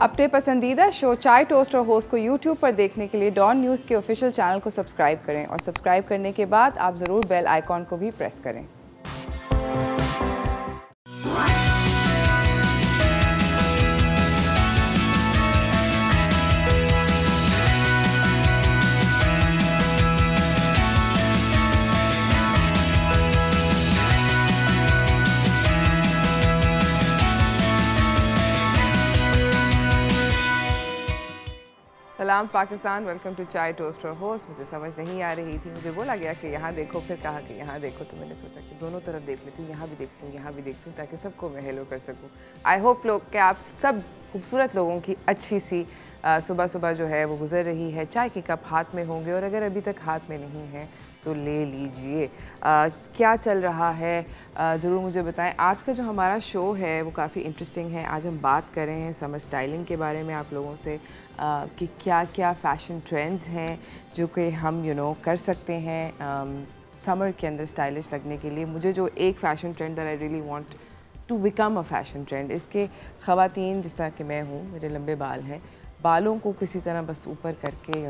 अपने पसंदीदा शो चाय टोस्ट और होस्ट को YouTube पर देखने के लिए डॉन न्यूज़ के ऑफिशियल चैनल को सब्सक्राइब करें और सब्सक्राइब करने के बाद आप ज़रूर बेल आइकॉन को भी प्रेस करें। सलाम पाकिस्तान, वेलकम टू चाय टोस्ट और होस्ट। मुझे समझ नहीं आ रही थी, मुझे बोला गया कि यहाँ देखो, फिर कहा कि यहाँ देखो, तो मैंने सोचा कि दोनों तरफ देख लेती हूँ, यहाँ भी देखती हूँ, यहाँ भी देखती हूँ, ताकि सबको मैं हेलो कर सकूँ। आई होप लोग कि आप सब खूबसूरत लोगों की अच्छी सी सुबह सुबह जो है वो गुजर रही है, चाय के कप हाथ में होंगे, और अगर अभी तक हाथ में नहीं है तो ले लीजिए। क्या चल रहा है ज़रूर मुझे बताएं। आज का जो हमारा शो है वो काफ़ी इंटरेस्टिंग है। आज हम बात कर रहे हैं समर स्टाइलिंग के बारे में आप लोगों से, कि क्या क्या फ़ैशन ट्रेंड्स हैं जो कि हम कर सकते हैं समर के अंदर स्टाइलिश लगने के लिए। मुझे जो एक fashion trend that I really want to become a fashion trend, इसके ख़वातीन जिस तरह के मैं हूँ, मेरे लंबे बाल हैं, बालों को किसी तरह बस ऊपर करके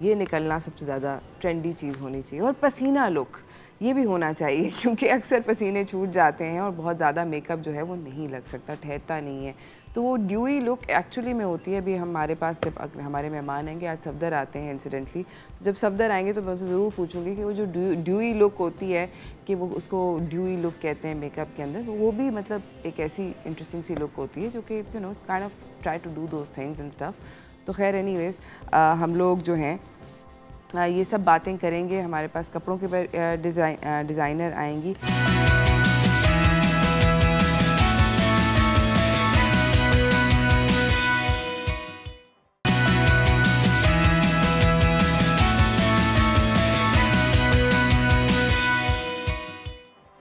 ये निकलना सबसे ज़्यादा ट्रेंडी चीज़ होनी चाहिए। और पसीना लुक ये भी होना चाहिए, क्योंकि अक्सर पसीने छूट जाते हैं और बहुत ज़्यादा मेकअप जो है वो नहीं लग सकता, ठहरता नहीं है। तो वो ड्यूई लुक एक्चुअली में होती है। अभी हमारे पास जब हमारे मेहमान आएंगे, आज सफदर आते हैं इंसिडेंटली, तो जब सफदर आएंगे तो मैं उनसे ज़रूर पूछूंगी कि वो जो ड्यूई लुक होती है, कि वो उसको ड्यूई लुक कहते हैं मेकअप के अंदर, वो भी मतलब एक ऐसी इंटरेस्टिंग सी लुक होती है जो कि kind of try to do those things and stuff. तो खैर एनीवेज, हम लोग जो हैं ये सब बातें करेंगे। हमारे पास कपड़ों के डिज़ाइनर आएंगी।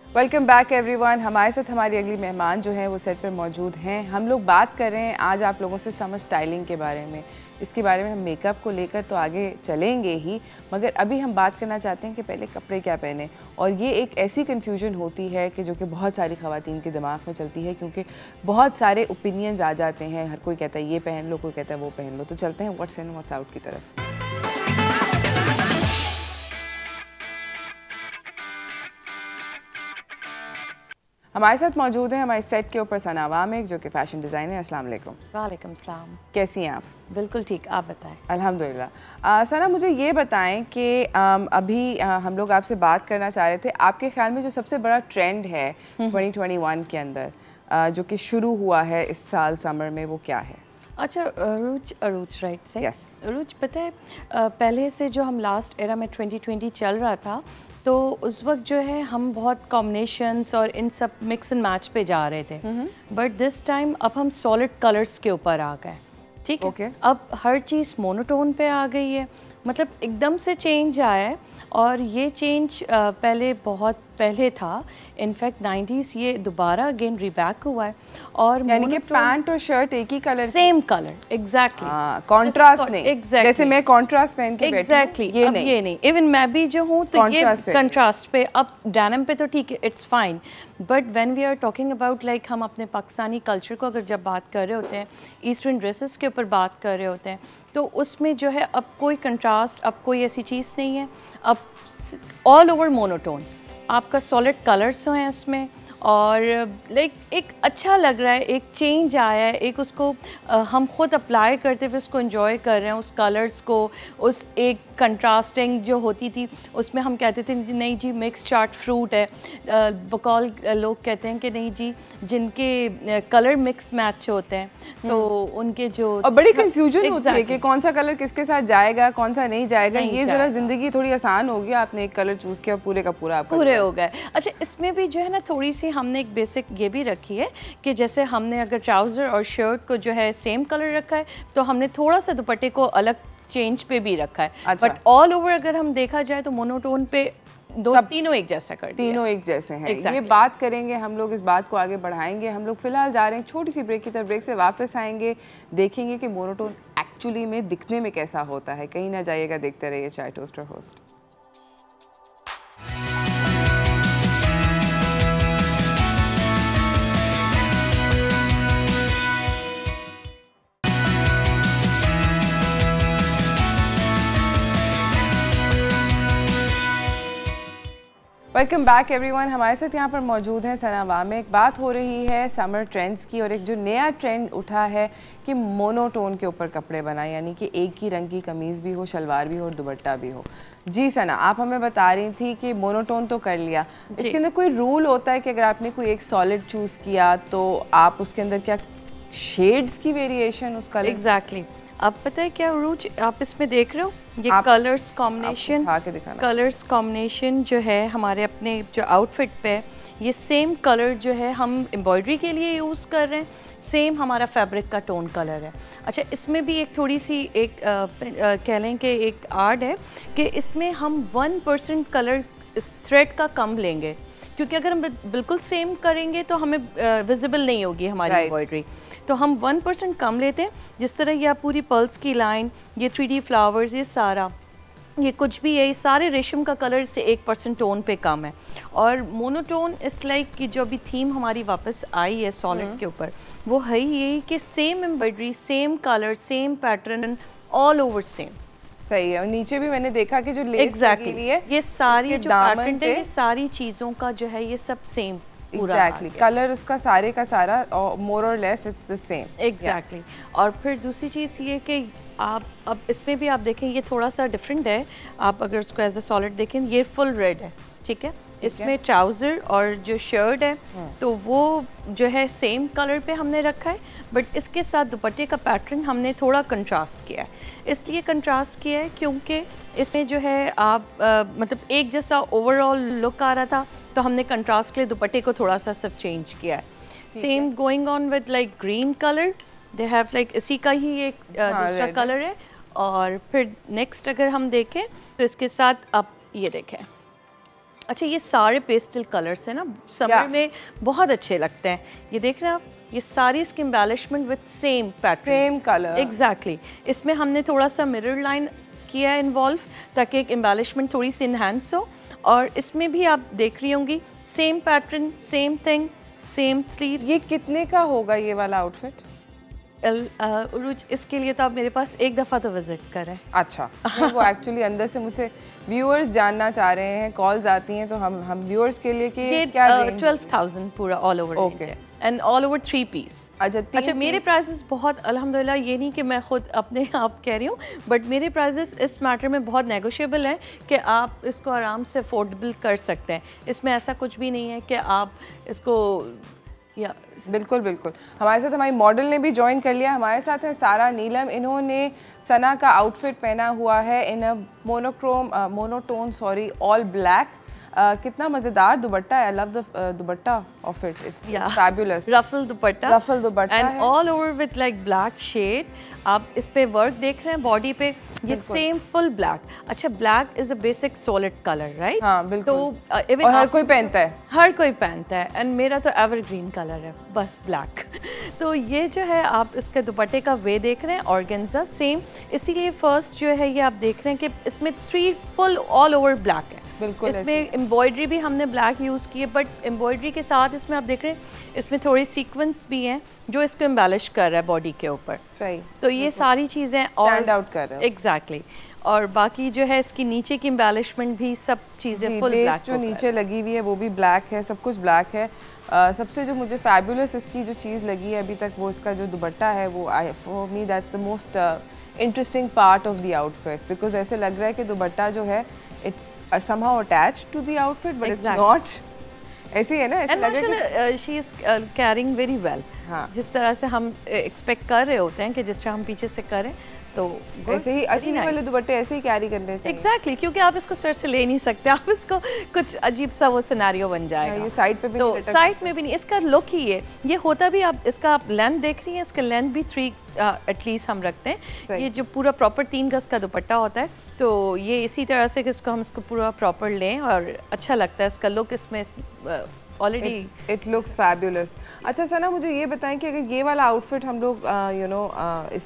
Welcome back everyone. हमारे साथ हमारी अगली मेहमान जो है वो सेट पर मौजूद हैं। हम लोग बात कर रहे हैं आज आप लोगों से समर स्टाइलिंग के बारे में। इसके बारे में हम मेकअप को लेकर तो आगे चलेंगे ही, मगर अभी हम बात करना चाहते हैं कि पहले कपड़े क्या पहने। और ये एक ऐसी कन्फ्यूजन होती है कि जो कि बहुत सारी ख़वातीन के दिमाग में चलती है, क्योंकि बहुत सारे ओपिनियंस आ जाते हैं। हर कोई कहता है ये पहन लो, कोई कहता है वो पहन लो। तो चलते हैं व्हाट्स इन व्हाट्स आउट की तरफ। हमारे साथ मौजूद हैं हमारे सेट के ऊपर सना वामिक, जो कि फ़ैशन डिज़ाइनर। अस्सलाम वालेकुम। वालेकुम सलाम। कैसी हैं आप? बिल्कुल ठीक, आप बताएं। अल्हम्दुलिल्लाह। सना, मुझे ये बताएं कि अभी हम लोग आपसे बात करना चाह रहे थे, आपके ख्याल में जो सबसे बड़ा ट्रेंड है 2021 के अंदर जो कि शुरू हुआ है इस साल समर में, वो क्या है? अच्छा, अरूज राइट से? यस। अरूज पता है, पहले से जो हम लास्ट एरा में 2020 चल रहा था, तो उस वक्त जो है हम बहुत कॉम्बिनेशंस और इन सब मिक्स एंड मैच पे जा रहे थे। बट दिस टाइम अब हम सॉलिड कलर्स के ऊपर आ गए, ठीक है? Okay. अब हर चीज़ मोनोटोन पे आ गई है, मतलब एकदम से चेंज आया है। और ये चेंज पहले बहुत पहले था, इनफैक्ट 90s ये दोबारा अगेन रिबैक हुआ है। और यानी कि पैंट और शर्ट एक ही colour, same colour, exactly, contrast नहीं। exactly. जैसे मैं कॉन्ट्रास्ट पहन के एग्जैक्टली ये नहीं, ये नहीं। इवन मैं भी जो हूँ तो ये कंट्रास्ट पे। अब डेनिम पे तो ठीक है, it's fine, but when we are talking about like हम अपने पाकिस्तानी कल्चर को अगर जब बात कर रहे होते हैं, ईस्टर्न ड्रेसेस के ऊपर बात कर रहे होते हैं, तो उसमें जो है अब कोई कंट्रास्ट, अब कोई ऐसी चीज़ नहीं है। अब ऑल ओवर मोनोटोन, आपका सॉलिड कलर्स हैं इसमें, और लाइक एक अच्छा लग रहा है, एक चेंज आया है, एक उसको हम खुद अप्लाई करते हुए उसको एंजॉय कर रहे हैं, उस कलर्स को। उस एक कंट्रास्टिंग जो होती थी उसमें हम कहते थे नहीं जी मिक्स चार्ट फ्रूट है, बकौल लोग कहते हैं कि नहीं जी जिनके कलर मिक्स मैच होते हैं तो उनके जो, और बड़ी कंफ्यूजन होती है कि कौन सा कलर किसके साथ जाएगा, कौन सा नहीं जाएगा। ये ज़रा ज़िंदगी थोड़ी आसान हो गई, आपने एक कलर चूज़ किया, पूरे का पूरा आपका पूरे हो गए। अच्छा, इसमें भी जो है ना थोड़ी सी हमने एक बेसिक ये भी रखी है कि जैसे हमने अगर ट्राउज़र और शर्ट को जो है सेम कलर रखा है, तो हमने थोड़ा सा दुपट्टे को अलग चेंज पे भी रखा है। अच्छा। बट ऑल ओवर अगर हम देखा जाए तो मोनोटोन पे तीनों एक जैसा कर दिया, तीनों एक जैसे हैं। ये बात करेंगे हम लोग, इस बात को आगे बढ़ाएंगे। हम लोग फिलहाल जा रहे हैं छोटी सी ब्रेक की तरफ। ब्रेक से वापस आएंगे, देखेंगे कि मोनोटोन एक्चुअली में दिखने में कैसा होता है। कहीं ना जाइएगा, देखते रहिए चाय टोस्ट और होस्ट। Welcome back everyone. हमारे साथ यहाँ पर मौजूद हैं सना वाम। एक बात हो रही है समर ट्रेंड्स की, और एक जो नया ट्रेंड उठा है कि मोनोटोन के ऊपर कपड़े बनाए, यानी कि एक ही रंग की कमीज़ भी हो, शलवार भी हो और दुपट्टा भी हो। जी सना, आप हमें बता रही थी कि मोनोटोन तो कर लिया, इसके अंदर कोई रूल होता है कि अगर आपने कोई एक सॉलिड चूज़ किया तो आप उसके अंदर क्या शेड्स की वेरिएशन उसका? एग्जैक्टली। अब पता है क्या रूज, आप इसमें देख रहे हो ये कलर्स कॉम्बिनेशन जो है हमारे अपने जो आउटफिट पे, ये सेम कलर जो है हम एम्ब्रॉयडरी के लिए यूज़ कर रहे हैं, सेम हमारा फैब्रिक का टोन कलर है। अच्छा, इसमें भी एक थोड़ी सी एक कह लें कि एक आर्ट है कि इसमें हम 1% कलर इस थ्रेड का कम लेंगे, क्योंकि अगर हम बिल्कुल सेम करेंगे तो हमें विजिबल नहीं होगी हमारी एम्ब्रॉयडरी। तो हम 1% कम लेते हैं। जिस तरह ये पूरी पर्ल्स की लाइन, ये 3D फ्लावर्स, ये सारा, ये कुछ भी है, ये सारे रेशम का कलर से 1% टोन पे कम है। और मोनोटोन इस लाइक की जो अभी थीम हमारी वापस आई है सॉलिड के ऊपर, वो है यही कि same embroidery, same colour, same pattern, all over same. सही है। और नीचे भी मैंने देखा कि जो लेस लगी हुई है, ये सारी जो पैटर्न है, ये सारी चीज़ों का जो है ये सब सेम एग्जैक्टली कलर उसका सारे का सारा मोर और less it's the same. Exactly. और फिर दूसरी चीज़ ये कि आप अब इसमें भी आप देखें ये थोड़ा सा डिफरेंट है। आप अगर उसको एज अ सॉलिड देखें, ये फुल रेड है, ठीक है। इसमें ट्राउज़र और जो शर्ट है तो वो जो है सेम कलर पे हमने रखा है, बट इसके साथ दुपट्टे का पैटर्न हमने थोड़ा कंट्रास्ट किया है। इसलिए कंट्रास्ट किया है क्योंकि इसमें जो है आप मतलब एक जैसा ओवरऑल लुक आ रहा था, तो हमने कंट्रास्ट के लिए दुपट्टे को थोड़ा सा सब चेंज किया है। Same going on with like green colour, they have like इसी का ही एक दूसरा कलर है। और फिर नेक्स्ट अगर हम देखें तो इसके साथ आप ये देखें, अच्छा ये सारे पेस्टल कलर्स हैं ना, समर में बहुत अच्छे लगते हैं। ये देख रहे हैं आप, ये सारी इसकी embellishment with same pattern, same colour. Exactly. इसमें हमने थोड़ा सा मिरर लाइन किया है इन्वॉल्व, ताकि एक एम्बेलिशमेंट थोड़ी सी इन्हांस हो। और इसमें भी आप देख रही होंगी same pattern, same thing, same sleeves. ये कितने का होगा ये वाला आउटफिट? उरुज, इसके लिए तो आप मेरे पास एक दफ़ा तो विजिट करें। अच्छा। वो एक्चुअली अंदर से मुझे व्यूअर्स जानना चाह रहे हैं, कॉल्स आती हैं, तो हम व्यूअर्स के लिए कि ये क्या 12,000 पूरा ऑल ओवर रेंज है, एंड ऑल ओवर 3 पीस। अच्छा, मेरे प्राइसेस बहुत अल्हम्दुलिल्लाह, ये नहीं कि मैं खुद अपने आप कह रही हूँ, बट मेरे प्राइसेस इस मैटर में बहुत नेगोशिएबल हैं कि आप इसको आराम से अफोर्डेबल कर सकते हैं। इसमें ऐसा कुछ भी नहीं है कि आप इसको बिल्कुल बिल्कुल। हमारे साथ हमारी मॉडल ने भी ज्वाइन कर लिया। हमारे साथ है सारा नीलम। इन्होंने सना का आउटफिट पहना हुआ है in a monotone all black. कितना मजेदार दुपट्टा है। I love the dupatta of it, it's fabulous. Ruffle dupatta and all over with like black shade. आप इस पे वर्क देख रहे हैं बॉडी पे, ये सेम फुल ब्लैक। अच्छा, black is a basic solid colour, right? हाँ बिल्कुल। तो इवन हर कोई पहनता है, हर कोई पहनता है, एंड मेरा तो एवरग्रीन कलर है, बस ब्लैक। तो ये जो है आप इसके दुपट्टे का वे देख रहे हैं, ऑर्गेन्जा सेम। इसीलिए फर्स्ट जो है ये आप देख रहे हैं कि इसमें 3 फुल ऑल ओवर ब्लैक है। बिल्कुल। इसमें एम्ब्रॉयडरी भी हमने ब्लैक यूज़ की है, बट एम्ब्रॉयडरी के साथ इसमें आप देख रहे हैं इसमें थोड़ी सीक्वेंस भी हैं जो इसको एम्बेलिश कर रहा है बॉडी के ऊपर। सही। तो ये सारी चीज़ें स्टैंड आउट कर रहे हैं। एग्जैक्टली। और बाकी जो है इसकी नीचे की एम्बेलिशमेंट भी सब चीज़ें फुल ब्लैक जो नीचे लगी हुई है वो भी ब्लैक है, सब कुछ ब्लैक है। सबसे जो मुझे फैबुलस इसकी जो चीज़ लगी है अभी तक, वो इसका जो दुपट्टा है, वो for me that's the most interesting part of the outfit, because ऐसे लग रहा है कि दुपट्टा जो है it's somehow attached to the outfit, but it's not. ऐसी है ना, ऐसे लग रहा है she is carrying very well. हाँ। जिस तरह से हम एक्सपेक्ट कर रहे होते हैं कि जिस तरह हम पीछे से करें, तो ऐसे ही अच्छी वाले दुपट्टे ऐसे ही कैरी करने चाहिए। एग्जैक्टली, क्योंकि आप इसको सर से ले नहीं सकते, आप इसको कुछ अजीब सा वो सिनेरियो बन जाएगा। ये साइड पे भी तो साइड में भी नहीं, इसका लुक ही ये होता भी। आप इसका लेंथ देख रही हैं, इसका लेंथ भी 3 एटलीस्ट हम रखते हैं। ये जो पूरा प्रॉपर 3 गज का दुपट्टा होता है, तो ये इसी तरह से कि इसको हम इसको पूरा प्रॉपर लें और अच्छा लगता है इसका लुक। इसमें ऑलरेडी इट लुक्स फैबुलस। अच्छा सना, मुझे ये बताएं कि अगर ये वाला आउटफिट हम लोग इस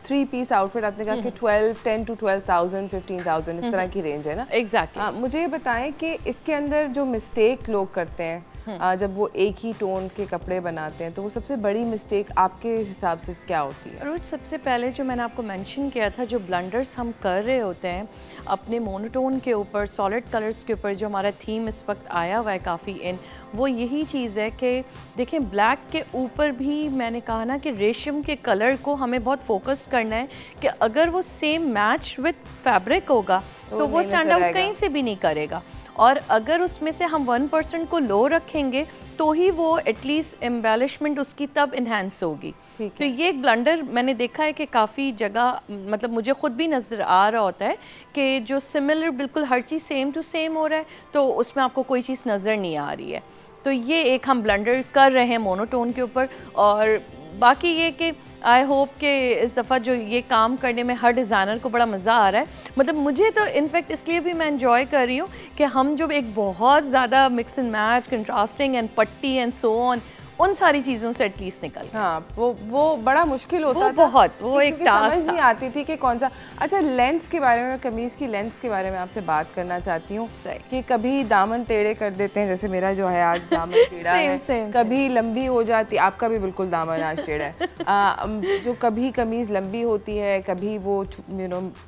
3 पीस आउटफिट, आपने कहा कि 10 to 12,000 15,000 इस तरह की रेंज है ना? एग्जैक्टली। मुझे ये बताएं कि इसके अंदर जो मिस्टेक लोग करते हैं जब वो एक ही टोन के कपड़े बनाते हैं, तो वो सबसे बड़ी मिस्टेक आपके हिसाब से क्या होती है? रोज सबसे पहले जो मैंने आपको मेंशन किया था, जो ब्लंडर्स हम कर रहे होते हैं अपने मोनोटोन के ऊपर, सॉलिड कलर्स के ऊपर, जो हमारा थीम इस वक्त आया हुआ है काफ़ी इन, वो यही चीज़ है कि देखें ब्लैक के ऊपर भी मैंने कहा ना कि रेशम के कलर को हमें बहुत फोकस करना है कि अगर वो सेम मैच विद फैब्रिक होगा तो वो स्टैंड आउट कहीं से भी नहीं करेगा, और अगर उसमें से हम 1% को लो रखेंगे तो ही वो एटलीस्ट एम्बेलिशमेंट उसकी तब इन्हेंस होगी। तो ये एक ब्लंडर मैंने देखा है कि काफ़ी जगह, मतलब मुझे ख़ुद भी नज़र आ रहा होता है कि जो सिमिलर बिल्कुल हर चीज़ सेम टू सेम हो रहा है तो उसमें आपको कोई चीज़ नज़र नहीं आ रही है। तो ये एक हम ब्लंडर कर रहे हैं मोनोटोन के ऊपर। और बाकी ये कि आई होप कि इस दफ़ा जो ये काम करने में हर डिज़ाइनर को बड़ा मज़ा आ रहा है। मतलब मुझे तो इनफैक्ट इसलिए भी मैं एंजॉय कर रही हूँ कि हम जो एक बहुत ज़्यादा mix and match, contrasting and पट्टी एंड सो ऑन, उन सारी चीज़ों से एटलीस्ट निकल। हाँ, वो बड़ा मुश्किल होता था, बहुत वो एक टास्क समझ नहीं आती थी कि कौन सा। अच्छा, लेंस के बारे में, कमीज़ की लेंस के बारे में आपसे बात करना चाहती हूँ कि कभी दामन टेढ़े कर देते हैं, जैसे मेरा जो है आज दामन टेढ़ा है, कभी लंबी हो जाती, आपका भी बिल्कुल दामन आज टेढ़ा है। जो कभी कमीज़ लंबी होती है, कभी वो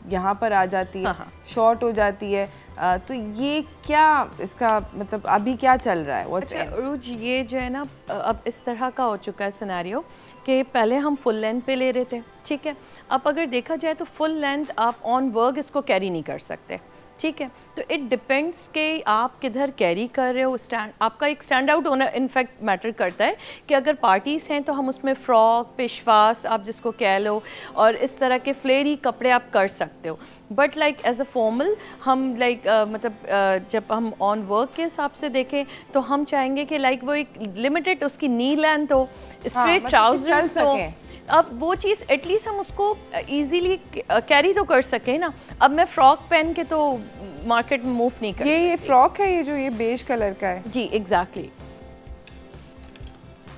यहाँ पर आ जाती है, शॉर्ट हो जाती है, तो ये क्या इसका मतलब अभी क्या चल रहा है? अच्छा रूज, ये जो है ना अब इस तरह का हो चुका है सिनेरियो कि पहले हम फुल लेंथ पे ले रहे थे, ठीक है, अब अगर देखा जाए तो फुल लेंथ आप ऑन वर्क इसको कैरी नहीं कर सकते, ठीक है। तो इट डिपेंड्स कि आप किधर कैरी कर रहे हो, स्टैंड आपका एक स्टैंड आउट होना इनफैक्ट मैटर करता है कि अगर पार्टीज़ हैं तो हम उसमें फ़्रॉक, पेशवास आप जिसको कह लो, और इस तरह के फ्लेरी कपड़े आप कर सकते हो। But like as a formal हम मतलब जब हम ऑन वर्क के हिसाब से देखें तो हम चाहेंगे कि लाइक वो एक लिमिटेड उसकी नी लेंथ हो, स्ट्रेट ट्राउजर्स हो। अब वो चीज़ एटलीस्ट हम उसको इजीली कैरी तो कर सकें ना। अब मैं फ़्रॉक पहन के तो मार्केट में मूव नहीं कर सकती। ये फ्रॉक है, ये जो ये बेज कलर का है? जी एग्जैक्टली।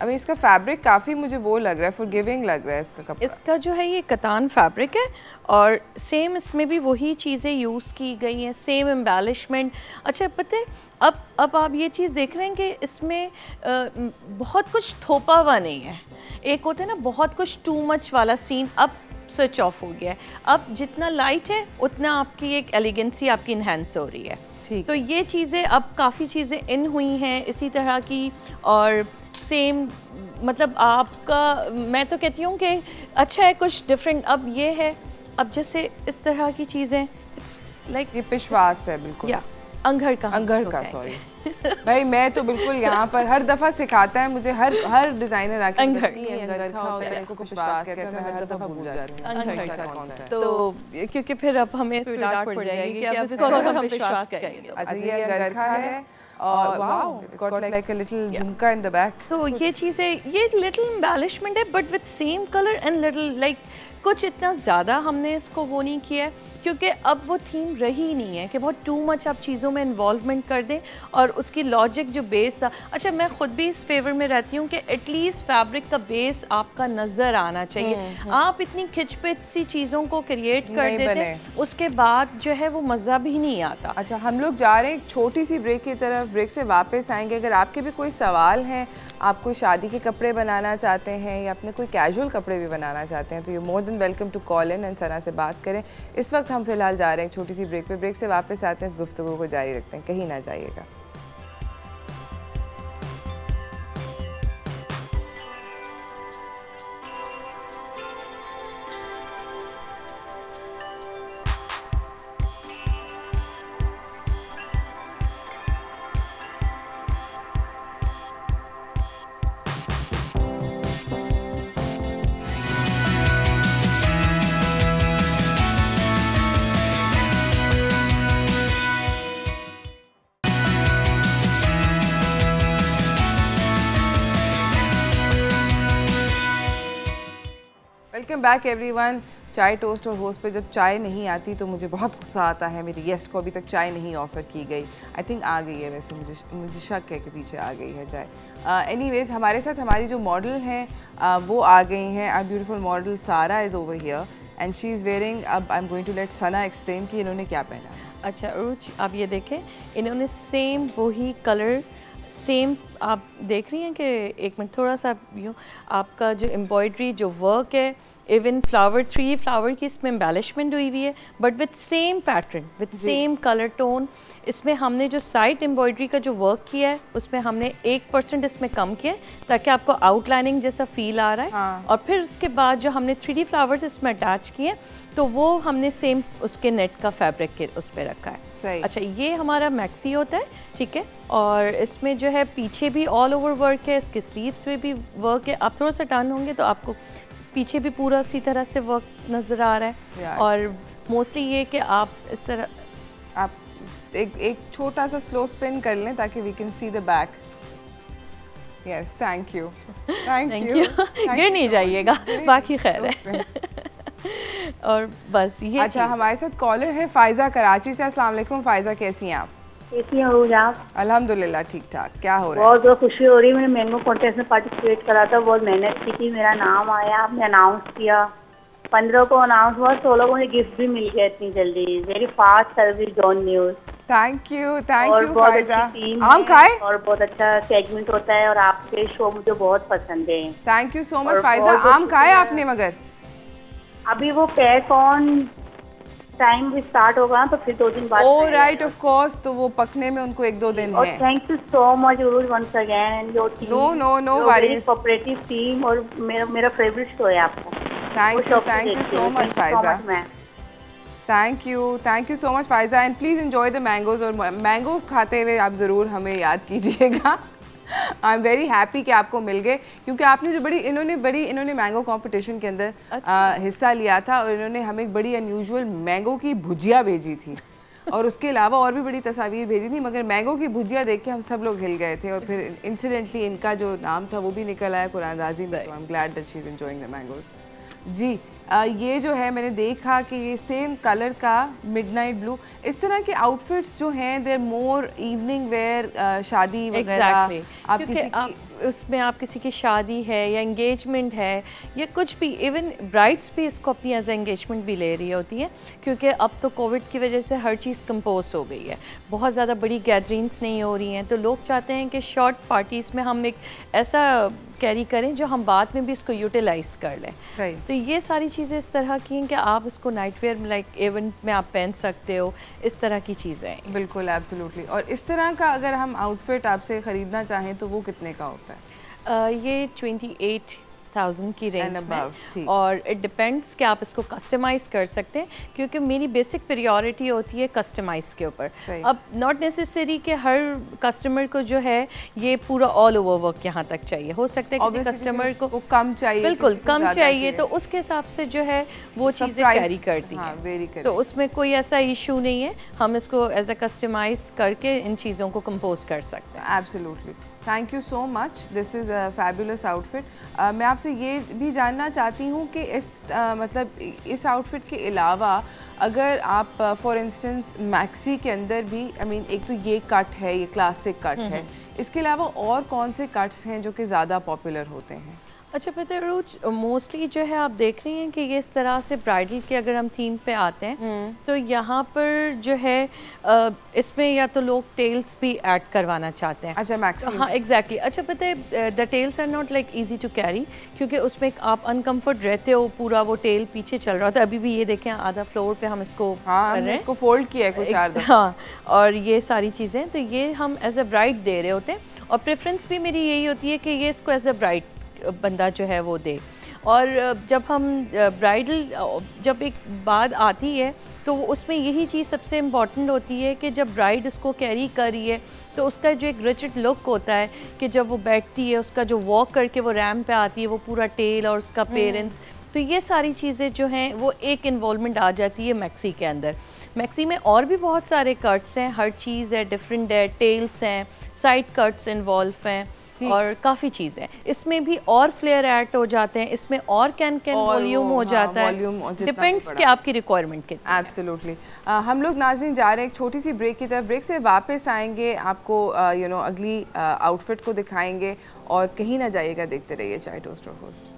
अभी इसका फैब्रिक काफ़ी मुझे वो लग रहा है, फॉरगिविंग लग रहा है इसका कपड़ा। इसका जो है ये कतान फैब्रिक है और सेम इसमें भी वही चीज़ें यूज़ की गई हैं, सेम एम्बेलिशमेंट। अच्छा पता है अब आप ये चीज़ देख रहे हैं कि इसमें बहुत कुछ थोपा हुआ नहीं है। एक होता है ना बहुत कुछ टू मच वाला सीन, अब स्विच ऑफ हो गया है। अब जितना लाइट है उतना आपकी एक एलिगेंसी आपकी इन्हेंस हो रही है। तो ये चीज़ें अब काफ़ी चीज़ें इन हुई हैं इसी तरह की, और सेम मतलब आपका मैं तो कहती हूँ कि अच्छा है कुछ डिफरेंट। अब ये है, अब जैसे इस तरह की चीज़ें इट्स लाइक ये पेशवास है बिल्कुल, या अंगर का सॉरी भाई मैं तो बिल्कुल यहाँ पर हर दफ़ा सिखाता है मुझे हर डिज़ाइनर आके अंगर का होता है, इसको पेशवास कहते हैं, मैं हर दफ़ा भूल जाती हूँ अंगर का कौन सा है। तो क्योंकि फिर अब हमें डांट पड़ जाएगी कि अब इसको हम पेशवास कहेंगे। अच्छा ये अंगर का है और wow it's got like a little झुमका इन द बैक। तो ये चीज़ है, ये लिटिल एम्बेलिशमेंट है but with same colour and little like कुछ इतना ज़्यादा हमने इसको वो नहीं किया है क्योंकि अब वो थीम रही नहीं है कि बहुत टू मच आप चीज़ों में इन्वॉल्वमेंट कर दें और उसकी लॉजिक जो बेस था। अच्छा मैं ख़ुद भी इस फेवर में रहती हूँ कि एटलीस्ट फैब्रिक का बेस आपका नज़र आना चाहिए। आप इतनी खिचपिच सी चीज़ों को क्रिएट कर देते हैं उसके बाद जो है वो मज़ा भी नहीं आता। अच्छा हम लोग जा रहे हैं एक छोटी सी ब्रेक की तरफ, ब्रेक से वापस आएंगे। अगर आपके भी कोई सवाल हैं, आप कोई शादी के कपड़े बनाना चाहते हैं या अपने कोई कैजुअल कपड़े भी बनाना चाहते हैं तो you more than welcome to call in and Sana से बात करें। इस वक्त हम फिलहाल जा रहे हैं छोटी सी ब्रेक पे, ब्रेक से वापस आते हैं, इस गुफ्तगू को जारी रखते हैं, कहीं ना जाइएगा। Welcome back everyone. चाय टोस्ट और होस्ट पे जब चाय नहीं आती तो मुझे बहुत गुस्सा आता है। मेरे गेस्ट को अभी तक चाय नहीं ऑफ़र की गई। आई थिंक आ गई है, वैसे मुझे शक है कि पीछे आ गई है चाय। एनीवेज हमारे साथ हमारी जो मॉडल हैं वो आ गई हैं। Our beautiful model Sara is over here and she is wearing, अब I am going to let Sana explain कि इन्होंने क्या पहना है। अच्छा रुच आप ये देखें, इन्होंने सेम वही कलर सेम आप देख रही हैं कि एक मिनट थोड़ा सा यूँ आपका जो एम्ब्रॉयडरी जो वर्क है, इवन फ्लावर 3 फ्लावर की इसमें एम्बेलिशमेंट हुई हुई है, but with same pattern with same colour tone. इसमें हमने जो साइड एम्ब्रॉयडरी का जो वर्क किया है उसमें हमने 1% इसमें कम किया है ताकि आपको आउटलाइनिंग जैसा फील आ रहा है। हाँ। और फिर उसके बाद जो हमने 3D फ्लावर्स इसमें अटैच किए तो वो हमने सेम उसके नेट का फैब्रिक के उस पर रखा है। अच्छा, ये हमारा मैक्सी होता है, ठीक है। और इसमें जो है पीछे भी ऑल ओवर वर्क है, इसके स्लीव्स में भी वर्क है। आप थोड़ा सा टर्न होंगे तो आपको पीछे भी पूरा उसी तरह से वर्क नज़र आ रहा है। और मोस्टली ये कि आप इस तरह आप एक छोटा सा स्लो स्पिन कर लें ताकि we can see the back. Yes, thank you गिर नहीं जाइएगा, बाकी खैर है। और बस ये अच्छा, हमारे साथ कॉलर है फ़ाइज़ा कराची से। अस्सलाम वालेकुम फ़ाइज़ा, कैसी हैं आप? कैसी हैं आप? अल्हम्दुलिल्लाह ठीक ठाक। क्या हो रहा है? बहुत बहुत खुशी हो रही है। मैंने मैंगो कॉन्टेस्ट में पार्टिसिपेट करा था, बहुत मेहनत की थी, मेरा नाम आया, आपने अनाउंस किया, 15 को अनाउंस हुआ, 16 को मुझे गिफ्ट भी मिल गया इतनी जल्दी। Very fast service on news. Thank you Faiza. आम खाए और बहुत अच्छा सेगमेंट होता है और आपके शो मुझे बहुत पसंद है। Thank you so much Faiza. आम खाए आपने? मगर अभी वो पैक ऑन टाइम भी स्टार्ट होगा तो फिर 2 दिन बाद। ओह राइट, ऑफ कोर्स, तो वो पकने में उनको 1-2 दिन है। और thank you so much Urooj once again and your team. No worries. Cooperative team और मेरा फेवरेट शो है आपका। Thank you so much Faiza. Thank you so much Faiza and please enjoy the mangoes. और मैंगोज़ खाते हुए आप ज़रूर हमें याद कीजिएगा। आई एम वेरी हैप्पी कि आपको मिल गए, क्योंकि आपने जो इन्होंने मैंगो कंपटीशन के अंदर हिस्सा लिया था और इन्होंने हमें एक बड़ी अनयूजुअल मैंगो की भुजिया भेजी थी और उसके अलावा और भी बड़ी तस्वीर भेजी थी, मगर मैंगो की भुजिया देख के हम सब लोग हिल गए थे। और फिर इंसिडेंटली इनका जो नाम था वो भी निकल आया कुरानदाजी में। तो I am glad that she is enjoying the mangoes. जी, ये जो है मैंने देखा कि ये सेम कलर का मिडनाइट ब्लू, इस तरह के आउटफिट्स जो हैं देयर मोर इवनिंग वेयर, शादी वगैरह। आप उसमें आप किसी की शादी है या एंगेजमेंट है या कुछ भी, इवन ब्राइड्स भी इसको अपनी एज एंगेजमेंट भी ले रही होती हैं, क्योंकि अब तो कोविड की वजह से हर चीज़ कंपोज हो गई है, बहुत ज़्यादा बड़ी गैदरिंग्स नहीं हो रही हैं, तो लोग चाहते हैं कि शॉर्ट पार्टीज़ में हम एक ऐसा कैरी करें जो हम बाद में भी इसको यूटिलाइज कर लें। तो ये सारी चीज़ें इस तरह की हैं कि आप इसको नाइट वेयर लाइक इवेंट में आप पहन सकते हो, इस तरह की चीज़ें हैं। बिल्कुल, एब्सोल्युटली। और इस तरह का अगर हम आउटफिट आपसे ख़रीदना चाहें तो वो कितने का होता है? ये 28,000 की रेंज में, और इट डिपेंड्स कि आप इसको कस्टमाइज कर सकते हैं, क्योंकि मेरी बेसिक प्रायोरिटी होती है कस्टमाइज के ऊपर। अब नॉट नेसेसरी कि हर कस्टमर को जो है ये पूरा ऑल ओवर वर्क यहाँ तक चाहिए, हो सकता है किसी कस्टमर को कम चाहिए, बिल्कुल कम चाहिए, तो उसके हिसाब से जो है वो चीज़ें कैरी करती हैं। तो उसमें कोई ऐसा इशू नहीं है, हम इसको एज अ कस्टमाइज करके इन चीज़ों को कंपोज कर सकते हैं। Absolutely, thank you so much, this is a fabulous outfit. मैं आपसे ये भी जानना चाहती हूँ कि मतलब इस आउटफिट के अलावा अगर आप फॉर इंस्टेंस मैक्सी के अंदर भी, आई मीन एक तो ये कट है, ये क्लासिक कट है, इसके अलावा और कौन से कट्स हैं जो कि ज़्यादा पॉपुलर होते हैं? अच्छा, पता है रूच, मोस्टली जो है आप देख रही हैं कि ये इस तरह से ब्राइडल के अगर हम थीम पे आते हैं तो यहाँ पर जो है इसमें या तो लोग टेल्स भी ऐड करवाना चाहते हैं। अच्छा, मैक्सी। हाँ, एग्जैक्टली। अच्छा, पता है the tails are not like easy to carry, क्योंकि उसमें आप अनकम्फर्ट रहते हो, पूरा वो टेल पीछे चल रहा होता है। अभी भी ये देखें आधा फ्लोर पे हम इसको कर रहे हैं, इसको फोल्ड किया है कुछ 4 दफा। हाँ, और ये सारी चीज़ें तो ये हम एज अ ब्राइड दे रहे होते हैं, और प्रेफरेंस भी मेरी यही होती है कि ये इसको एज अ ब्राइड बंदा जो है वो दे। और जब हम ब्राइडल जब एक बात आती है तो उसमें यही चीज़ सबसे इम्पॉर्टेंट होती है कि जब ब्राइड इसको कैरी कर रही है तो उसका जो एक रिचड लुक होता है कि जब वो बैठती है, उसका जो वॉक करके वो रैम्प पे आती है, वो पूरा टेल और उसका पेरेंट्स, तो ये सारी चीज़ें जो हैं वो एक इन्वॉल्वमेंट आ जाती है मैक्सी के अंदर। मैक्सी में और भी बहुत सारे कट्स हैं, हर चीज़ है, डिफरेंट है, टेल्स हैं, साइड कट्स इन्वॉल्व हैं और काफ़ी चीज़ें, इसमें भी और फ्लेयर ऐड हो जाते हैं, इसमें और कैन वॉल्यूम हो जाता है, डिपेंड्स कि आपकी रिक्वायरमेंट कितनी है। एब्सोल्युटली। हम लोग नाज़रीन जा रहे हैं एक छोटी सी ब्रेक की तरफ। ब्रेक से वापस आएंगे, आपको अगली आउटफिट को दिखाएंगे, और कहीं ना जाइएगा, देखते रहिए चाय टोस्ट और होस्ट।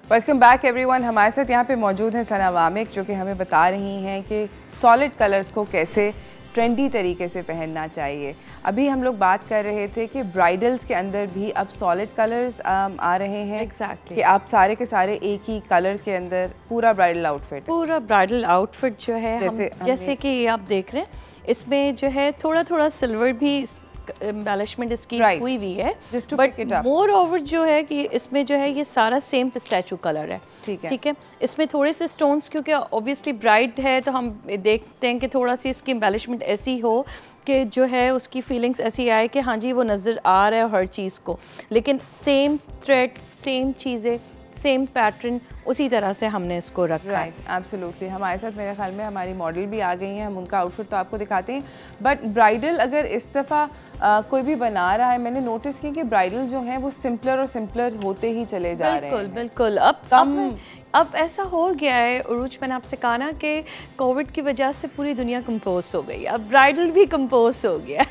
Welcome back everyone. हमारे साथ यहाँ पे मौजूद हैं सना वामिक, जो कि हमें बता रही हैं कि सॉलिड कलर्स को कैसे ट्रेंडी तरीके से पहनना चाहिए। अभी हम लोग बात कर रहे थे कि ब्राइडल्स के अंदर भी अब सॉलिड कलर्स आ रहे हैं। एग्जैक्टली कि आप सारे के सारे एक ही कलर के अंदर पूरा ब्राइडल आउटफिट जो है जैसे कि ये आप देख रहे हैं, इसमें जो है थोड़ा थोड़ा सिल्वर भी एम्बेलिशमेंट इसकी हुई हुई है, बट मोर ओवर जो है कि इसमें जो है ये सारा सेम पिस्ताचियो कलर है। ठीक है, इसमें थोड़े से स्टोन्स, क्योंकि ऑब्वियसली ब्राइड है तो हम देखते हैं कि थोड़ा सी इसकी एम्बेलिशमेंट ऐसी हो कि जो है उसकी फीलिंग्स ऐसी आए कि हाँ जी वो नज़र आ रहा है हर चीज़ को, लेकिन सेम थ्रेड, सेम चीज़ें, सेम पैटर्न, उसी तरह से हमने इसको रखा। Right, absolutely. हमारे साथ मेरे ख्याल में हमारी मॉडल भी आ गई हैं, हम उनका आउटफिट तो आपको दिखाते हैं। बट ब्राइडल अगर इस दफ़ा कोई भी बना रहा है, मैंने नोटिस की कि ब्राइडल जो हैं वो सिंपलर और सिंपलर होते ही चले जा रहे हैं। बिल्कुल। अब ऐसा हो गया है उरूज, मैंने आपसे कहा ना कि कोविड की वजह से पूरी दुनिया कंपोज हो गई, अब ब्राइडल भी कंपोज हो गया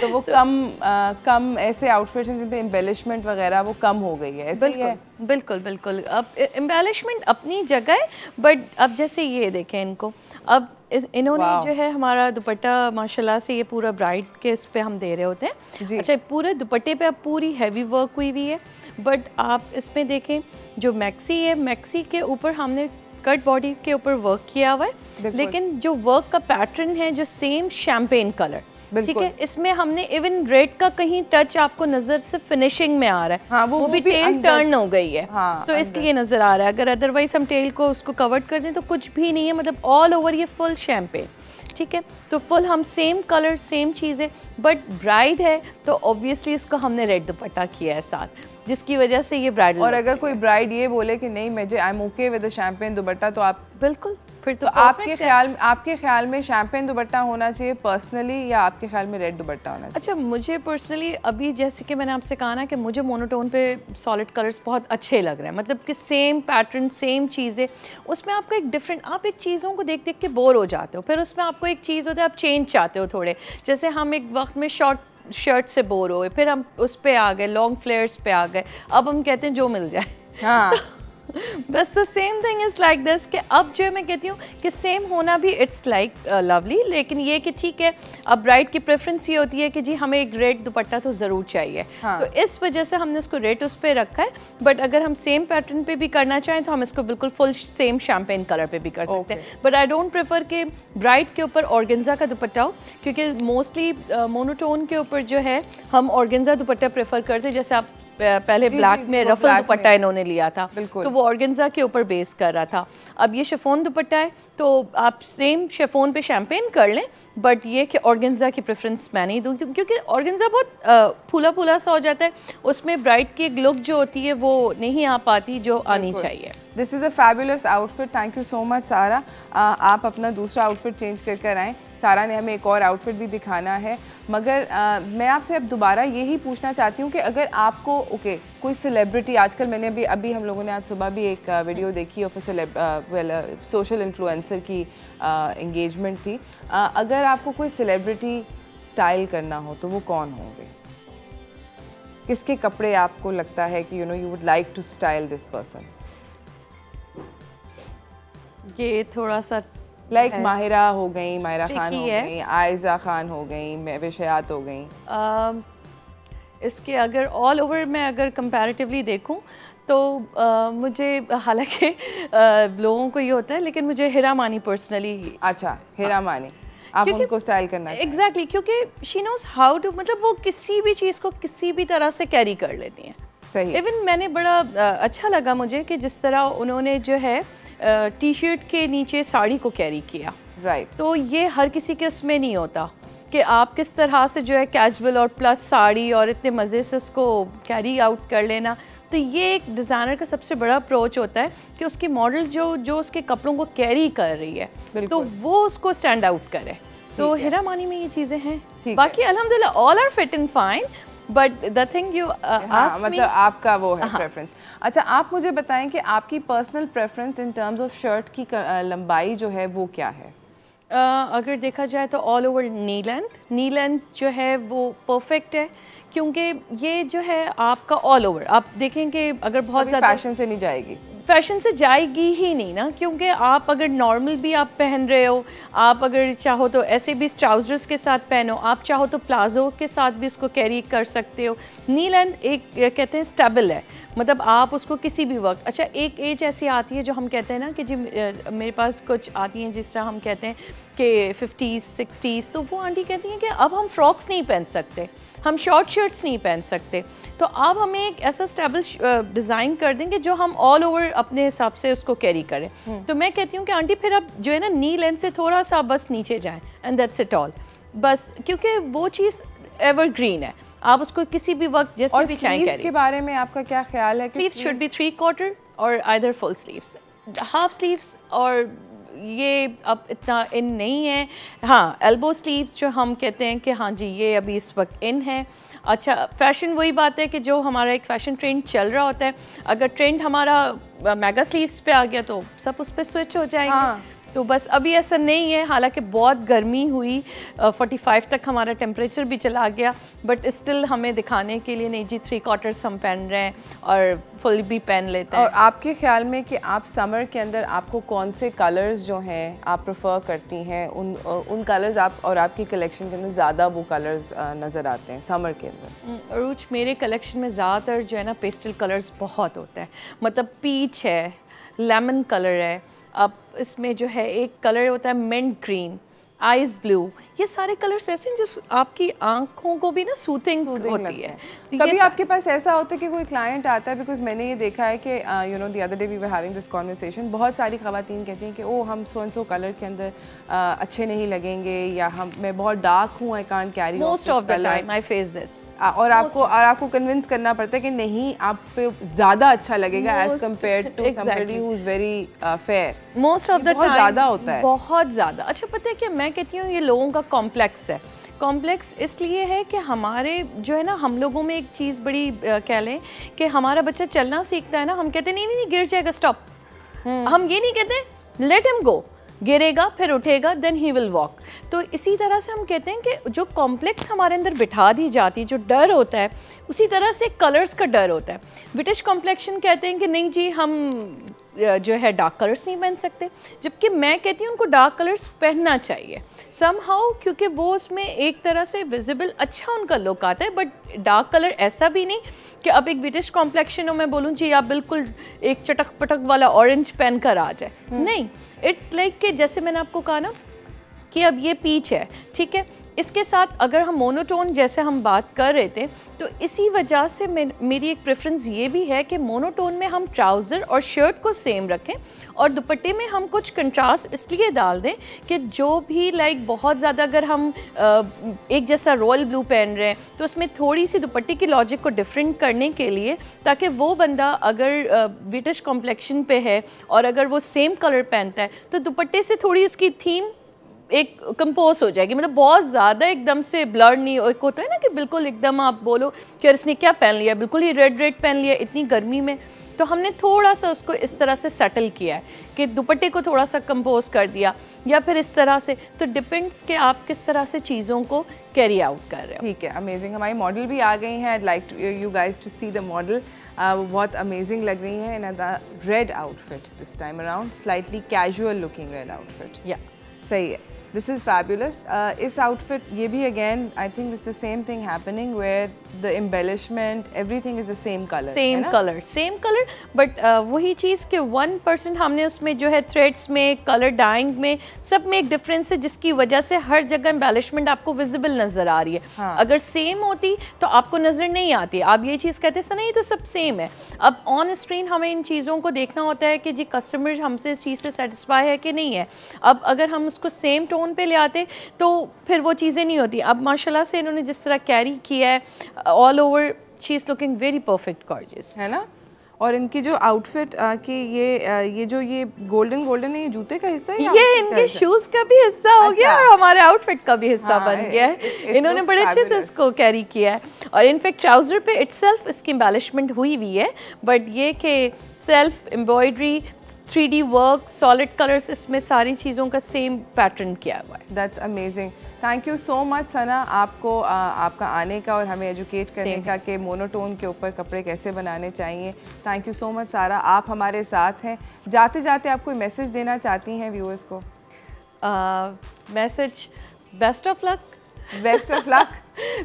तो वो कम ऐसे आउटफिट्स हैं जिन पे एम्बेलिशमेंट वगैरह वो कम हो गई है। ऐसे बिल्कुल। अब एम्बेलिशमेंट अपनी जगह है, बट अब जैसे ये देखें इनको, अब इन्होंने जो है हमारा दुपट्टा माशाल्लाह से ये पूरा ब्राइड के इस पे हम दे रहे होते हैं। अच्छा, पूरे दुपट्टे पे अब पूरी हैवी वर्क हुई हुई है, बट आप इसमें देखें जो मैक्सी है, मैक्सी के ऊपर हमने कट बॉडी के ऊपर वर्क किया हुआ है, लेकिन जो वर्क का पैटर्न है जो सेम शैम्पेन कलर, ठीक है, इसमें हमने इवन रेड का कहीं टच आपको नजर से फिनिशिंग में आ रहा है। हाँ, वो भी टेल टर्न हो गई है। हाँ, तो इसलिए नजर आ रहा है। अगर अदरवाइज हम टेल को उसको कवर कर दें तो कुछ भी नहीं है, मतलब ऑल ओवर ये फुल शैम्पेन। ठीक है, तो फुल हम सेम कलर सेम चीज़ें, बट ब्राइड है तो ऑब्वियसली इसको हमने रेड दुपट्टा किया है साथ, जिसकी वजह से ये ब्राइडल। और अगर कोई ब्राइड ये बोले कि नहीं मुझे I am okay with the champagne दुपट्टा, तो आप बिल्कुल फिर तो आपके ख्याल में शैम्पेन दुपट्टा होना चाहिए पर्सनली, या आपके ख्याल में रेड दुपट्टा होना चाहिए? अच्छा, मुझे पर्सनली अभी जैसे कि मैंने आपसे कहा ना कि मुझे मोनोटोन पे सॉलिड कलर्स बहुत अच्छे लग रहे हैं, मतलब कि सेम पैटर्न सेम चीज़ें, उसमें आपको एक डिफरेंट, आप एक चीज़ों को देख देख के बोर हो जाते हो, फिर उसमें आपको एक चीज़ होता है आप चेंज चाहते हो थोड़े। जैसे हम एक वक्त में शर्ट से बोर हुए, फिर हम उस पे आ गए, लॉन्ग फ्लेयर्स पे आ गए, अब हम कहते हैं जो मिल जाए। हाँ बस the same thing is like this, कि अब जो मैं कहती हूँ कि सेम होना भी इट्स लाइक लवली, लेकिन ये कि ठीक है, अब ब्राइड की प्रेफरेंस ये होती है कि जी हमें एक रेड दुपट्टा तो ज़रूर चाहिए। हाँ। तो इस वजह से हमने इसको रेड उस पर रखा है, बट अगर हम सेम पैटर्न पे भी करना चाहें तो हम इसको बिल्कुल फुल सेम शैम्पेन कलर पे भी कर सकते हैं। बट आई डोंट प्रेफर कि ब्राइड के ऊपर ऑर्गेन्जा का दुपट्टा हो, क्योंकि मोस्टली मोनोटोन के ऊपर जो है हम ऑर्गेन्जा दुपट्टा प्रेफर करते हैं। जैसे आप पहले ब्लैक में रफल दुपट्टा इन्होंने लिया था, तो वो ऑर्गेन्जा के ऊपर बेस कर रहा था। अब ये शिफॉन दुपट्टा है तो आप सेम शिफॉन पे शैम्पेन कर लें, बट ये कि ऑर्गेन्जा की प्रेफरेंस मैं नहीं दूँगी, क्योंकि ऑर्गेन्जा बहुत फूला फूला सा हो जाता है, उसमें ब्राइड की एक लुक जो होती है वो नहीं आ पाती जो आनी चाहिए। This is a fabulous outfit, thank you so much सारा। आप अपना दूसरा आउटफिट चेंज कर आएँ। सारा ने हमें एक और आउटफिट भी दिखाना है, मगर मैं आपसे अब दोबारा यही पूछना चाहती हूँ कि अगर आपको कोई सेलिब्रिटी, आजकल मैंने अभी हम लोगों ने आज सुबह भी एक वीडियो देखी ऑफ सोशल इन्फ्लुएंसर की एंगेजमेंट थी, अगर आपको कोई सेलिब्रिटी स्टाइल करना हो तो वो कौन होंगे? किसके कपड़े आपको लगता है कि you would like to style this person? ये थोड़ा सा लाइक माहिरा हो गई, माहिरा खान हो गई, आयजा खान हो गई, महविश हयात हो गई। इसके अगर ऑल ओवर मैं अगर कंपैरेटिवली देखूं तो मुझे, हालांकि लोगों को ये होता है, लेकिन मुझे हिरा मानी पर्सनली। अच्छा, हिरा मानी आप उनको स्टाइल करना चाहिए? एग्जैक्टली, क्योंकि शी नोज हाउ टू, मतलब वो किसी भी चीज़ को किसी भी तरह से कैरी कर लेती हैं। सही। इवन मैंने बड़ा अच्छा लगा मुझे कि जिस तरह उन्होंने जो है टी शर्ट के नीचे साड़ी को कैरी किया। राइट। तो ये हर किसी के उसमें नहीं होता कि आप किस तरह से जो है कैजुअल और प्लस साड़ी और इतने मज़े से उसको कैरी आउट कर लेना। तो ये एक डिज़ाइनर का सबसे बड़ा अप्रोच होता है कि उसकी मॉडल जो उसके कपड़ों को कैरी कर रही है तो वो उसको स्टैंड आउट करे। तो हिरा मानी में ये चीज़ें हैं। बाकी अल्हम्दुलिल्लाह all are fit and fine, but the thing you asked me, मतलब आपका वो है प्रेफरेंस। अच्छा, आप मुझे बताएं कि आपकी personal preference in terms of shirt की लंबाई जो है वो क्या है? अगर देखा जाए तो ऑल ओवर नी लेंथ जो है वो परफेक्ट है, क्योंकि ये जो है आपका ऑल ओवर आप देखें कि अगर बहुत ज़्यादा फैशन से नहीं जाएगी, फैशन से जाएगी ही नहीं ना, क्योंकि आप अगर नॉर्मल भी आप पहन रहे हो, आप अगर चाहो तो ऐसे भी ट्राउज़र्स के साथ पहनो, आप चाहो तो प्लाजो के साथ भी इसको कैरी कर सकते हो। नी लेंथ एक कहते हैं स्टेबल है, मतलब आप उसको किसी भी वक्त, अच्छा एक एज ऐसी आती है जो हम कहते हैं ना कि जी मेरे पास कुछ आती हैं जिस तरह हम कहते हैं कि 50s 60s, तो वो आंटी कहती हैं कि अब हम फ्रॉक्स नहीं पहन सकते, हम शॉर्ट शर्ट्स नहीं पहन सकते, तो आप हमें एक ऐसा स्टेबल डिज़ाइन कर देंगे जो हम ऑल ओवर अपने हिसाब से उसको कैरी करें। तो मैं कहती हूँ कि आंटी फिर आप जो है ना नी लेंथ से थोड़ा सा बस नीचे जाएं एंड दैट्स इट ऑल, बस, क्योंकि वो चीज़ एवरग्रीन है, आप उसको किसी भी वक्त जैसे भी चाहें कैरी। के बारे में आपका क्या ख्याल है? स्लीव्स शुड बी 3/4 और either full sleeves, half sleeves, और ये अब इतना इन नहीं है। हाँ, एल्बो स्लीव्स जो हम कहते हैं कि हाँ जी ये अभी इस वक्त इन है। अच्छा, फैशन वही बात है कि जो हमारा एक फ़ैशन ट्रेंड चल रहा होता है, अगर ट्रेंड हमारा मेगा स्लीव्स पे आ गया तो सब उस पर स्विच हो जाएंगे। हाँ। तो बस अभी ऐसा नहीं है, हालांकि बहुत गर्मी हुई, 45 तक हमारा टेम्परेचर भी चला गया, बट स्टिल हमें दिखाने के लिए नहीं जी 3/4 हम पहन रहे हैं और फुल भी पहन लेते हैं। और आपके ख्याल में कि आप समर के अंदर आपको कौन से कलर्स जो हैं आप प्रेफर करती हैं, उन कलर्स आप और आपकी कलेक्शन के अंदर ज़्यादा वो कलर्स नज़र आते हैं समर के अंदर? अरूज, मेरे कलेक्शन में ज़्यादातर जो है ना पेस्टल कलर्स बहुत होते हैं, मतलब पीच है, लेमन कलर है, अब इसमें जो है एक कलर होता है मिंट ग्रीन, आइस ब्लू, ये सारे कलर्स ऐसे हैं जो आपकी आंखों को भी ना सूथिंग होती है। तो कभी आपके पास ऐसा होता है कि कोई क्लाइंट आता है, बिकॉज मैंने ये देखा है कि you know the other day we were having this conversation, बहुत सारी खवातीन कहती हैं कि ओ हम सो एंड सो कलर के अंदर अच्छे नहीं लगेंगे, या मैं बहुत डार्क हूँ, I can't carry most of the time I face this, और आपको कन्विंस करना पड़ता है कि नहीं आप पे ज़्यादा अच्छा लगेगा as compare to somebody who is very fair. Most of the time ज़्यादा होता है, बहुत ज़्यादा। अच्छा, पता है कि मैं कहती हूँ ये लोगों का कॉम्प्लेक्स है। कॉम्प्लेक्स इसलिए है कि हमारे जो है ना, हम लोगों में एक चीज़ बड़ी कह लें कि हमारा बच्चा चलना सीखता है ना, हम कहते नहीं गिर जाएगा, स्टॉप। हम ये नहीं कहते लेट हिम गो, गिरेगा फिर उठेगा, देन ही विल वॉक। तो इसी तरह से हम कहते हैं कि जो कॉम्प्लेक्स हमारे अंदर बिठा दी जाती है, जो डर होता है, उसी तरह से कलर्स का डर होता है। ब्रिटिश कॉम्प्लेक्शन कहते हैं कि नहीं जी हम जो है डार्क कलर्स नहीं पहन सकते, जबकि मैं कहती हूँ उनको डार्क कलर्स पहनना चाहिए समहाउ, क्योंकि वो उसमें एक तरह से विजिबल अच्छा उनका लुक आता है। बट डार्क कलर ऐसा भी नहीं कि अब एक ब्रिटिश कॉम्प्लेक्शन हो मैं बोलूँ जी आप बिल्कुल एक चटक पटक वाला ऑरेंज पहन कर आ जाए, नहीं। इट्स लाइक कि जैसे मैंने आपको कहा ना कि अब ये पीच है, ठीक है, इसके साथ अगर हम मोनोटोन जैसे हम बात कर रहे थे, तो इसी वजह से मेरी एक प्रेफरेंस ये भी है कि मोनोटोन में हम ट्राउज़र और शर्ट को सेम रखें और दुपट्टे में हम कुछ कंट्रास्ट इसलिए डाल दें कि जो भी लाइक बहुत ज़्यादा अगर हम एक जैसा रॉयल ब्लू पहन रहे हैं तो उसमें थोड़ी सी दुपट्टे की लॉजिक को डिफरेंट करने के लिए, ताकि वो बंदा अगर ब्रिटिश कॉम्प्लेक्शन पे है और अगर वो सेम कलर पहनता है तो दुपट्टे से थोड़ी उसकी थीम एक कंपोज हो जाएगी, मतलब बहुत ज़्यादा एकदम से ब्लर नहीं। एक होता है ना कि बिल्कुल एकदम आप बोलो कि इसने क्या पहन लिया, बिल्कुल ही रेड पहन लिया इतनी गर्मी में। तो हमने थोड़ा सा उसको इस तरह से सेटल किया है कि दुपट्टे को थोड़ा सा कंपोज कर दिया या फिर इस तरह से। तो डिपेंड्स कि आप किस तरह से चीज़ों को कैरी आउट कर रहे हो। ठीक है, अमेजिंग। हमारी मॉडल भी आ गई हैं, I'd like you guys to see the model. वो बहुत अमेजिंग लग रही हैं in the red outfit this time around, slightly casual looking red outfit. या सही है, दिस इज़ फैबुलस। इस आउटफिट ये भी again I think this the same thing happening where the embellishment everything is the same colour, but वही चीज़ कि 1% हमने उसमें जो है थ्रेड्स में, कलर डाइंग में, सब में एक डिफरेंस है, जिसकी वजह से हर जगह एम्बेलिशमेंट आपको विजिबल नज़र आ रही है। हाँ। अगर सेम होती तो आपको नज़र नहीं आती, आप ये चीज़ कहते हैं नहीं तो सब सेम है। अब ऑन स्क्रीन हमें इन चीज़ों को देखना होता है कि जी कस्टमर हमसे इस चीज़ से सेटिस्फाई है कि नहीं है। अब अगर हम उसको सेम टोन पे ले आते तो फिर वो चीज़ें नहीं होती। अब माशाल्लाह से इन्होंने जिस तरह कैरी किया है all over, she is looking very perfect gorgeous, है ना। और इनकी जो आउटफिट की ये जो ये गोल्डन है, ये जूते का हिस्सा है, ये इनके शूज़ का भी हिस्सा हो गया और हमारे आउटफिट का भी हिस्सा बन गया है। इन्होंने बड़े अच्छे से इसको कैरी किया है और इनफैक्ट ट्राउज़र पे इटसेल्फ इसकी एम्बेलिशमेंट हुई हुई है, बट ये कि self embroidery, 3D work, solid colours, इसमें सारी चीज़ों का सेम पैटर्न किया हुआ है। That's amazing. Thank you so much Sana, आपको आपका आने का और हमें एजुकेट करने का कि मोनोटोन के ऊपर कपड़े कैसे बनाने चाहिए। थैंक यू सो मच सारा, आप हमारे साथ हैं। जाते जाते आप कोई मैसेज देना चाहती हैं व्यूअर्स को? Message best of luck. Best of luck.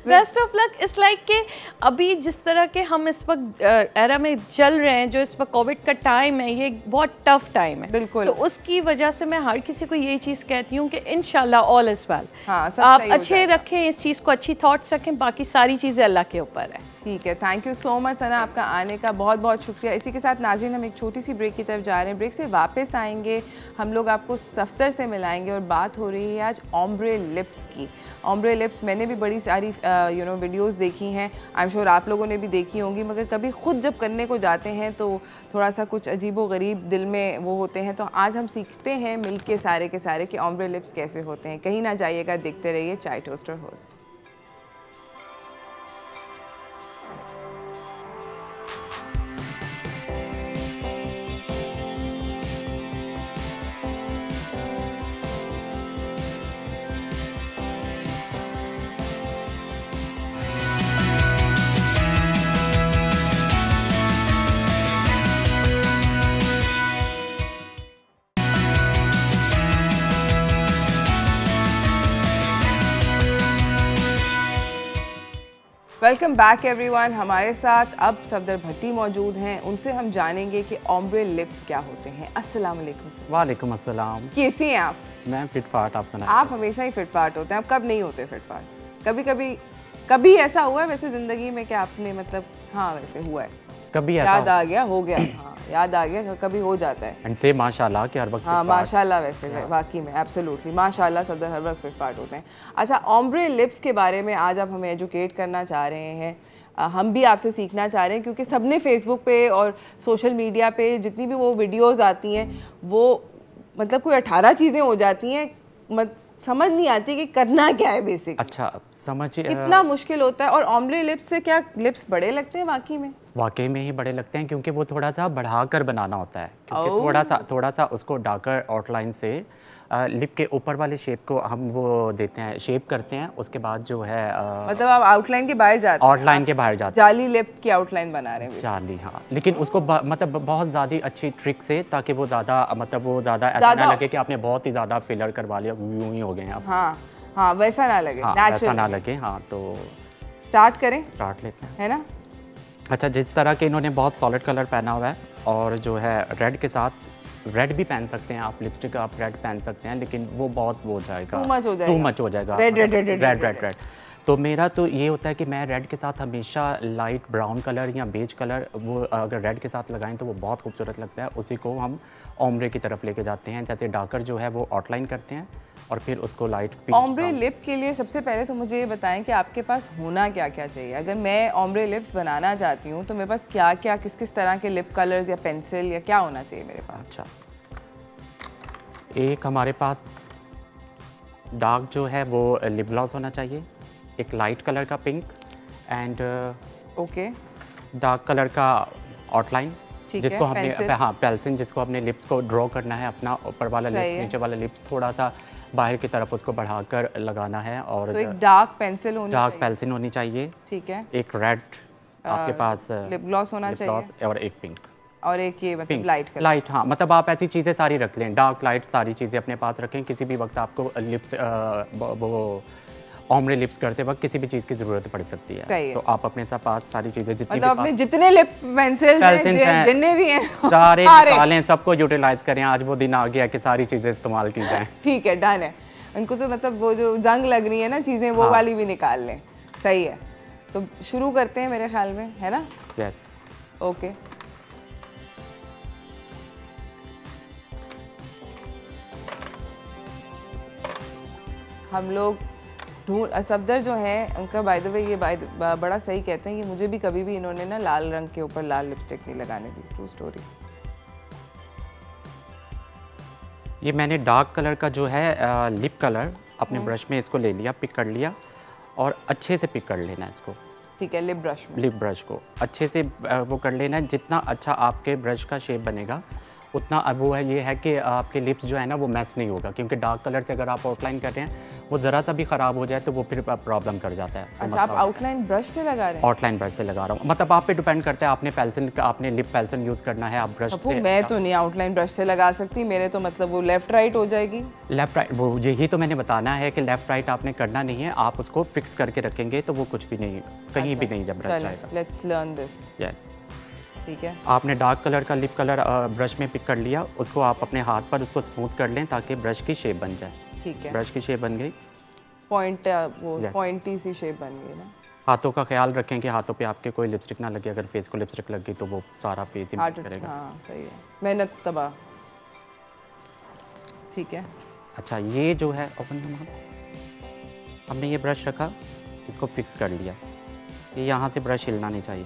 Best of luck इस लाइक के अभी जिस तरह के हम इस वक्त एरा में चल रहे हैं, जो इस वक्त कोविड का टाइम है, ये बहुत टफ टाइम है। बिल्कुल। तो उसकी वजह से मैं हर किसी को यही चीज़ कहती हूँ कि इंशाल्लाह ऑल इज वेल। हाँ, आप अच्छे रखें इस चीज़ को, अच्छी थॉट्स रखें, बाकी सारी चीज़ें अल्लाह के ऊपर है। ठीक है, थैंक यू सो मच सना, आपका आने का बहुत बहुत शुक्रिया। इसी के साथ नाज़रीन हम एक छोटी सी ब्रेक की तरफ जा रहे हैं। ब्रेक से वापस आएंगे हम लोग आपको सफ्तर से मिलाएंगे और बात हो रही है आज ओम्ब्रे लिप्स की। ओम्ब्रे लिप्स मैंने भी बड़ी सारी वीडियोस देखी हैं, आई एम श्योर आप लोगों ने भी देखी होंगी, मगर कभी ख़ुद जब करने को जाते हैं तो थोड़ा सा कुछ अजीबो गरीब दिल में वो होते हैं। तो आज हम सीखते हैं मिल के सारे के सारे कि ओम्ब्रे लिप्स कैसे होते हैं। कहीं ना जाइएगा, देखते रहिए चाय toaster host. Welcome back everyone. हमारे साथ अब सफदर भट्टी मौजूद हैं, उनसे हम जानेंगे कि ओम्ब्रे लिप्स क्या होते हैं। अस्सलाम वालेकुम सर। वालेकुम अस्सलाम। कैसी हैं आप? मैं फिट फाट, आप सुनाएं। आप हमेशा ही फिट फाट होते हैं, आप कब नहीं होते फिट फाट? कभी ऐसा हुआ है वैसे ज़िंदगी में कि आपने मतलब हाँ वैसे हुआ है, कभी याद आ गया, हो गया, हाँ याद आ गया, कभी हो जाता है। एंड से माशाल्लाह कि हर वक्त हाँ माशाल्लाह, वैसे वाकई में एब्सोल्युटली माशाल्लाह सफदर हर वक्त फिट फाट होते हैं। अच्छा, ओम्ब्रे लिप्स के बारे में आज आप हमें एजुकेट करना चाह रहे हैं, हम भी आपसे सीखना चाह रहे हैं, क्योंकि सबने फेसबुक पे और सोशल मीडिया पे जितनी भी वो वीडियोस आती हैं वो मतलब कोई 18 चीज़ें हो जाती हैं, समझ नहीं आती कि करना क्या है बेसिक। अच्छा समझिए, कितना मुश्किल होता है। और ओम्ब्रे लिप्स से क्या लिप्स बड़े लगते हैं? वाकई में ही बड़े लगते हैं, क्योंकि वो थोड़ा सा बढ़ाकर बनाना होता है, क्योंकि थोड़ा सा उसको डार्कर आउटलाइन से लिप के ऊपर वाले शेप को हम वो देते हैं, शेप करते हैं। उसके बाद जो है मतलब आप आउटलाइन के बाहर जाते हैं? आउटलाइन के बाहर जाते हैं, जाली लिप की आउटलाइन बना रहे हैं। जाली, हाँ, लेकिन उसको मतलब बहुत ज़्यादा अच्छी ट्रिक से, ताकि वो ज़्यादा ऐसा ना लगे कि आपने बहुत ही ज़्यादा फिलर करवा लिया, यूं ही हो गए आप। हाँ हाँ, वैसा ना लगे, वैसा ना लगे। हाँ, तो स्टार्ट करें? स्टार्ट लेते हैं, है ना। अच्छा, जिस तरह के इन्होंने बहुत सॉलिड कलर पहना हुआ है, और जो है रेड के साथ रेड भी पहन सकते हैं आप, लिपस्टिक आप रेड पहन सकते हैं, लेकिन वो बहुत वो हो जाएगा, टू मच हो जाएगा, रेड। तो मेरा तो ये होता है कि मैं रेड के साथ हमेशा लाइट ब्राउन कलर या बेज कलर, वो अगर रेड के साथ लगाएं तो वो बहुत खूबसूरत लगता है। उसी को हम ओम्ब्रे की तरफ लेके जाते हैं, जैसे डार्कर जो है वो आउटलाइन करते हैं और फिर उसको लाइट पीच। ओम्ब्रे लिप के लिए सबसे पहले तो मुझे ये बताएं कि आपके पास होना क्या क्या चाहिए। अगर मैं ओम्ब्रे लिप्स बनाना चाहती हूँ तो मेरे पास क्या क्या, किस किस तरह के लिप कलर्स या पेंसिल या क्या होना चाहिए मेरे पास? अच्छा, एक हमारे पास डार्क जो है वो लिप ग्लॉस होना चाहिए, एक लाइट कलर का pink, and okay dark colour का आउटलाइन, जिसको हमने पेंसिल, जिसको हमने लिप्स को ड्रॉ करना है, अपना ऊपर वाला लिप्स, नीचे वाला लिप्स थोड़ा सा बाहर की तरफ उसको बढ़ाकर लगाना है। और तो एक डार्क पेंसिल होनी चाहिए, ठीक है। एक रेड आपके पास लिप ग्लॉस होना चाहिए, और एक पिंक, और एक ये मतलब लाइट। हाँ, मतलब आप ऐसी चीज़ें सारी रख लें, डार्क लाइट सारी चीज़ें अपने पास रखें। किसी भी वक्त आपको लिप्स वो ओम्ब्रे लिप्स करते वक्त किसी भी चीज़ की ज़रूरत पड़ सकती है, तो आप अपने पास सारी चीज़ें जितनी मतलब अपने जितने लिप पेंसिल हैं, जितने भी हैं सारे निकालें, सबको यूटिलाइज करें। आज वो दिन आ गया कि सारी चीज़ें इस्तेमाल की जाएं। ठीक है, डन है। उनको तो मतलब वो जो जंग लग रही है ना चीज़ें, वो वाली भी निकाल लें। सही है, तो शुरू करते हैं मेरे ख्याल में, है ना? Yes, okay. हम लोग सफदर जो है उनका बाय द वे ये बड़ा सही कहते हैं कि मुझे भी कभी भी इन्होंने ना लाल रंग के ऊपर लाल लिपस्टिक नहीं लगाने दी। True story. ये मैंने डार्क कलर का जो है लिप कलर अपने ब्रश में इसको ले लिया, पिक कर लिया, और अच्छे से पिक कर लेना है इसको। ठीक है, लिप ब्रश में, लिप ब्रश को अच्छे से वो कर लेना है। जितना अच्छा आपके ब्रश का शेप बनेगा उतना अब वो है, ये है कि आपके लिप्स जो है ना वो मैस नहीं होगा, क्योंकि डार्क कलर से अगर आप आउटलाइन कर रहे हैं वो ज़रा सा भी ख़राब हो जाए तो वो फिर प्रॉब्लम कर जाता है। अच्छा, आप आउटलाइन ब्रश से लगा रहे हैं? आउटलाइन ब्रश से लगा रहा हूँ, मतलब आप पे डिपेंड करता है, आपने लिप पेंसिल यूज़ करना है, आप ब्रश से। मैं तो नहीं आउटलाइन ब्रश से लगा सकती, मेरे तो मतलब वो लेफ्ट राइट हो जाएगी। लेफ्ट राइट, वो यही तो मैंने बताना है कि लेफ्ट राइट आपने करना नहीं है, आप उसको फिक्स करके रखेंगे तो वो कुछ भी नहीं, कहीं भी नहीं जब ब्रश जाएगा। Let's learn this. यस, ठीक है। आपने डार्क कलर का लिप कलर ब्रश में पिक कर लिया, उसको आप अपने हाथ पर उसको स्मूथ कर लें ताकि ब्रश की शेप बन जाए। ठीक है, ब्रश की शेप बन गई, पॉइंट वो पॉइंटी सी शेप बन गई ना। हाथों का ख्याल रखें कि हाथों पे आपके कोई लिपस्टिक ना लगे, अगर फेस को लिपस्टिक लग गई तो वो सारा फेस ही मैच करेगा। हाँ सही है, मेहनत तबाह। ठीक है। अच्छा, ये जो है हमने ये ब्रश रखा, इसको फिक्स कर लिया, ये यहाँ से ब्रश हिलना नहीं चाहिए।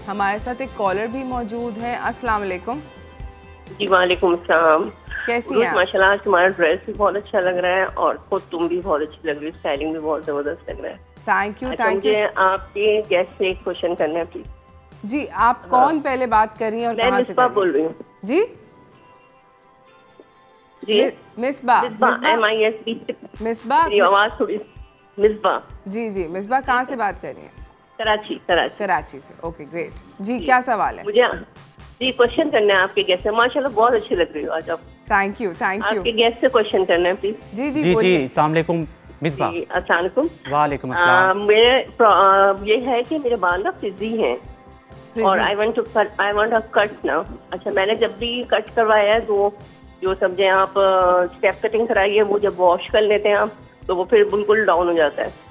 हमारे साथ एक कॉलर भी मौजूद है। अस्सलाम वालेकुम। जी वालेकुम अस्सलाम। कैसी हैं आप? माशाल्लाह, तुम्हारा ड्रेस भी बहुत अच्छा लग रहा है और खुद तुम भी बहुत अच्छी लग रही है, स्टाइलिंग भी बहुत जबरदस्त लग रहा है। Thank you. अच्छा, थैंक यू। मुझे आपके गेस्ट से एक क्वेश्चन करना है प्लीज। जी, आप कौन पहले बात कर रही हैं और मैं कहाँ से मिसबा बोल रही हूँ। जी जी मिसबा। MISB। मिसबा, मेरी आवाज थोड़ी। मिसबा। जी जी, मिसबा कहाँ से बात कर रही हैं? कराची। कराची से। ओके ग्रेट जी, क्या सवाल है? मुझे जी क्वेश्चन करना है आपके गेस्ट से। माशाल्लाह बहुत अच्छी लग रही हो आज आप। Thank you. आपके गेस्ट से क्वेश्चन करना है प्लीज। जी जी जी जी, अस्सलाम वालेकुम मिसबा। अस्सलाम वालेकुम। वालेकुम अस्सलाम। मेरे ये है कि मेरे बाल ना फ्रिजी हैं और आई वांट अ कट ना। अच्छा, मैंने जब भी कट करवाया है तो जो सब्जियां आप स्टेप कटिंग कराई है वो जब वॉश कर लेते हैं आप तो वो फिर बिल्कुल डाउन हो जाता है।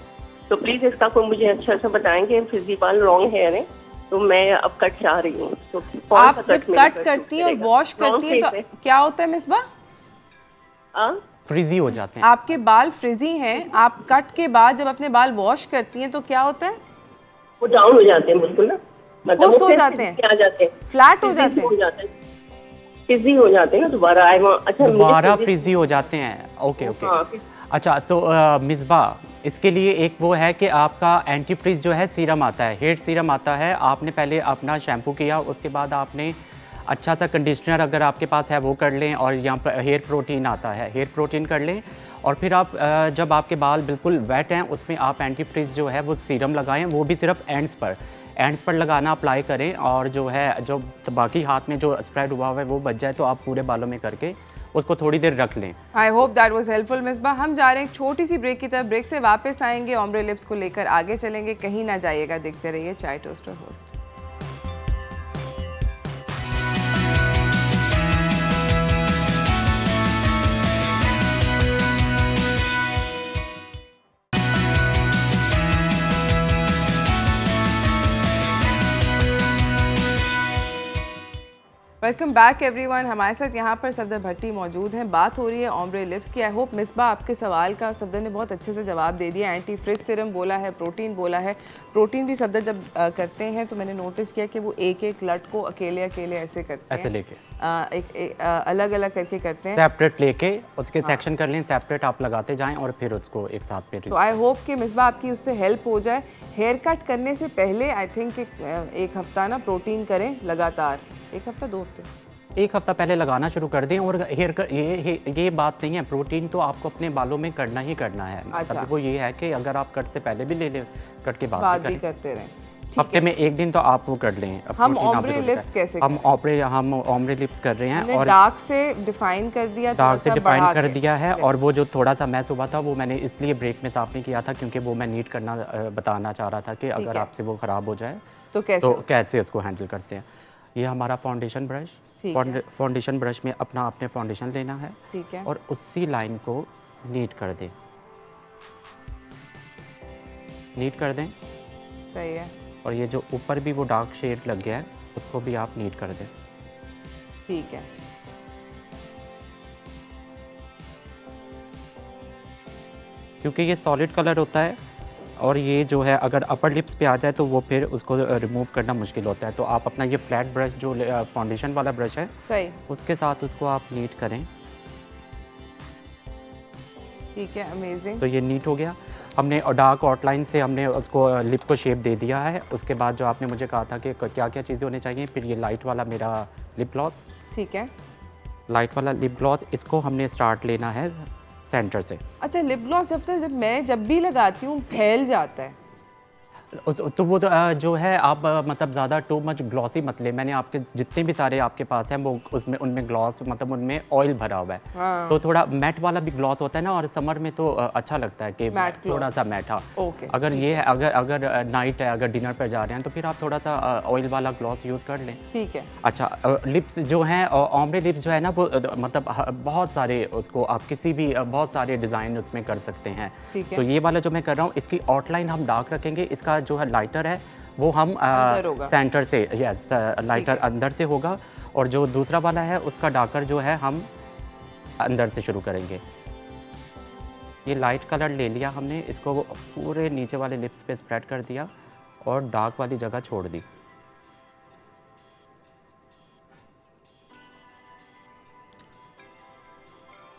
तो प्लीज इसका कोई मुझे अच्छा सा बताएंगे। फ्रिजी बाल लॉन्ग हेयर है तो मैं अब कट चाह रही हूँ, तो आप जब कट करती हैं और वॉश करती हैं तो क्या होता है मिसबा? फ्रिजी हो जाते हैं। आपके बाल फ्रिजी हैं, आप कट के बाद जब अपने बाल वॉश करती हैं तो क्या होता है? वो डाउन हो जाते हैं बिल्कुल ना, मतलब हो जाते हैं, आ जाते हैं, फ्लैट हो जाते हैं, फ्रिजी हो जाते हैं ना दोबारा। अच्छा, दोबारा फ्रिजी हो जाते हैं। Okay okay. अच्छा, तो मिसबा, इसके लिए एक वो है कि आपका एंटी फ्रीज जो है सीरम आता है, हेयर सीरम आता है। आपने पहले अपना शैम्पू किया, उसके बाद आपने अच्छा सा कंडीशनर अगर आपके पास है वो कर लें, और यहाँ पर हेयर प्रोटीन आता है, हेयर प्रोटीन कर लें। और फिर आप जब आपके बाल बिल्कुल वेट हैं उसमें आप एंटी फ्रीज जो है वो सीरम लगाएं, वो भी सिर्फ एंड्स पर लगाना अप्लाई करें। और जो है जो बाकी हाथ में जो स्प्रेड हुआ हुआ है वो बच जाए तो आप पूरे बालों में करके उसको थोड़ी देर रख लें। I hope that was helpful Misbah. हम जा रहे हैं एक छोटी सी ब्रेक की तरफ, ब्रेक से वापस आएंगे, ओम्ब्रे लिप्स को लेकर आगे चलेंगे, कहीं ना जाइएगा, देखते रहिए चाय toaster host. Welcome back everyone. हमारे साथ यहाँ पर सफदर भट्टी मौजूद हैं, बात हो रही है ओम्ब्रे लिप्स की। आई होप मिसबा आपके सवाल का सफदर ने बहुत अच्छे से जवाब दे दिया। एंटी फ्रिज सीरम बोला है, प्रोटीन बोला है। प्रोटीन भी सफदर जब करते हैं तो मैंने नोटिस किया कि वो एक एक लट को अकेले ऐसे करते हैं, ऐसे लेके अलग अलग करके करते हैं, सेपरेट लेके उसके सेक्शन कर लें, सेपरेट आप लगाते जाएं और फिर उसको एक साथ में। तो आई होप कि मिसबा आपकी उससे हेल्प हो जाए। हेयर कट करने से पहले आई थिंक एक हफ्ता ना प्रोटीन करें लगातार, एक हफ्ता 2 हफ्ते, एक हफ्ता पहले लगाना शुरू कर दें। और हेयर कट ये बात नहीं है, प्रोटीन तो आपको अपने बालों में करना ही करना है। अच्छा। वो ये है कि अगर आप कट से पहले भी ले लें, कट के बाद भी करते रहें, हफ्ते में एक दिन तो आप वो कर लें। हम ओम्ब्रे लिप्स कैसे हम ओम्ब्रे लिप्स कर रहे हैं और डार्क से डिफाइन कर दिया, डार्क से डिफाइन कर दिया है। और वो जो थोड़ा सा मैस हुआ था वो मैंने इसलिए ब्रेक में साफ नहीं किया था क्योंकि वो मैं नीट करना बताना चाह रहा था कि अगर आपसे वो खराब हो जाए तो कैसे उसको हैंडल करते हैं। ये हमारा फाउंडेशन ब्रश, फाउंडेशन ब्रश में आपने फाउंडेशन लेना है, ठीक है, और उसी लाइन को नीट कर दें, नीट कर दें। सही है। और ये जो ऊपर भी वो डार्क शेड लग गया है उसको भी आप नीट कर दें। ठीक है। क्योंकि ये सॉलिड कलर होता है और ये जो है अगर अपर लिप्स पे आ जाए तो वो फिर उसको रिमूव करना मुश्किल होता है। तो आप अपना ये फ्लैट ब्रश जो फाउंडेशन वाला ब्रश है उसके साथ उसको आप नीट करें। ठीक है, अमेजिंग। तो ये नीट हो गया। हमने डार्क आउटलाइन से हमने उसको लिप को शेप दे दिया है। उसके बाद जो आपने मुझे कहा था कि क्या क्या चीज़ें होनी चाहिए, फिर ये लाइट वाला मेरा लिप ग्लॉस। ठीक है, लाइट वाला लिप ग्लॉस, इसको हमने स्टार्ट लेना है सेंटर से। अच्छा, लिप ग्लॉस जब भी लगाती हूँ फैल जाता है, तो वो जो है आप मतलब ज़्यादा टू मच ग्लॉसी मत ले। मैंने आपके जितने भी सारे आपके पास हैं वो उसमें उनमें ग्लॉस मतलब उनमें ऑयल भरा हुआ है। हाँ। तो थोड़ा मैट वाला भी ग्लॉस होता है ना, और समर में तो अच्छा लगता है कि थोड़ा सा मैट। हाँ, अगर ये है अगर नाइट है, अगर डिनर पर जा रहे हैं तो फिर आप थोड़ा सा ऑयल वाला ग्लॉस यूज़ कर लें। ठीक है। अच्छा, लिप्स जो हैं ऑम्ब्रे लिप्स जो है ना वो मतलब बहुत सारे उसको आप किसी भी बहुत सारे डिज़ाइन उसमें कर सकते हैं। तो ये वाला जो मैं कर रहा हूँ इसकी आउटलाइन हम डार्क रखेंगे। इसका जो है लाइटर है वो हम सेंटर से, यस, लाइटर अंदर से होगा, और जो दूसरा वाला है उसका डार्कर जो है हम अंदर से शुरू करेंगे। ये लाइट कलर ले लिया हमने, इसको पूरे नीचे वाले लिप्स पे स्प्रेड कर दिया और डार्क वाली जगह छोड़ दी।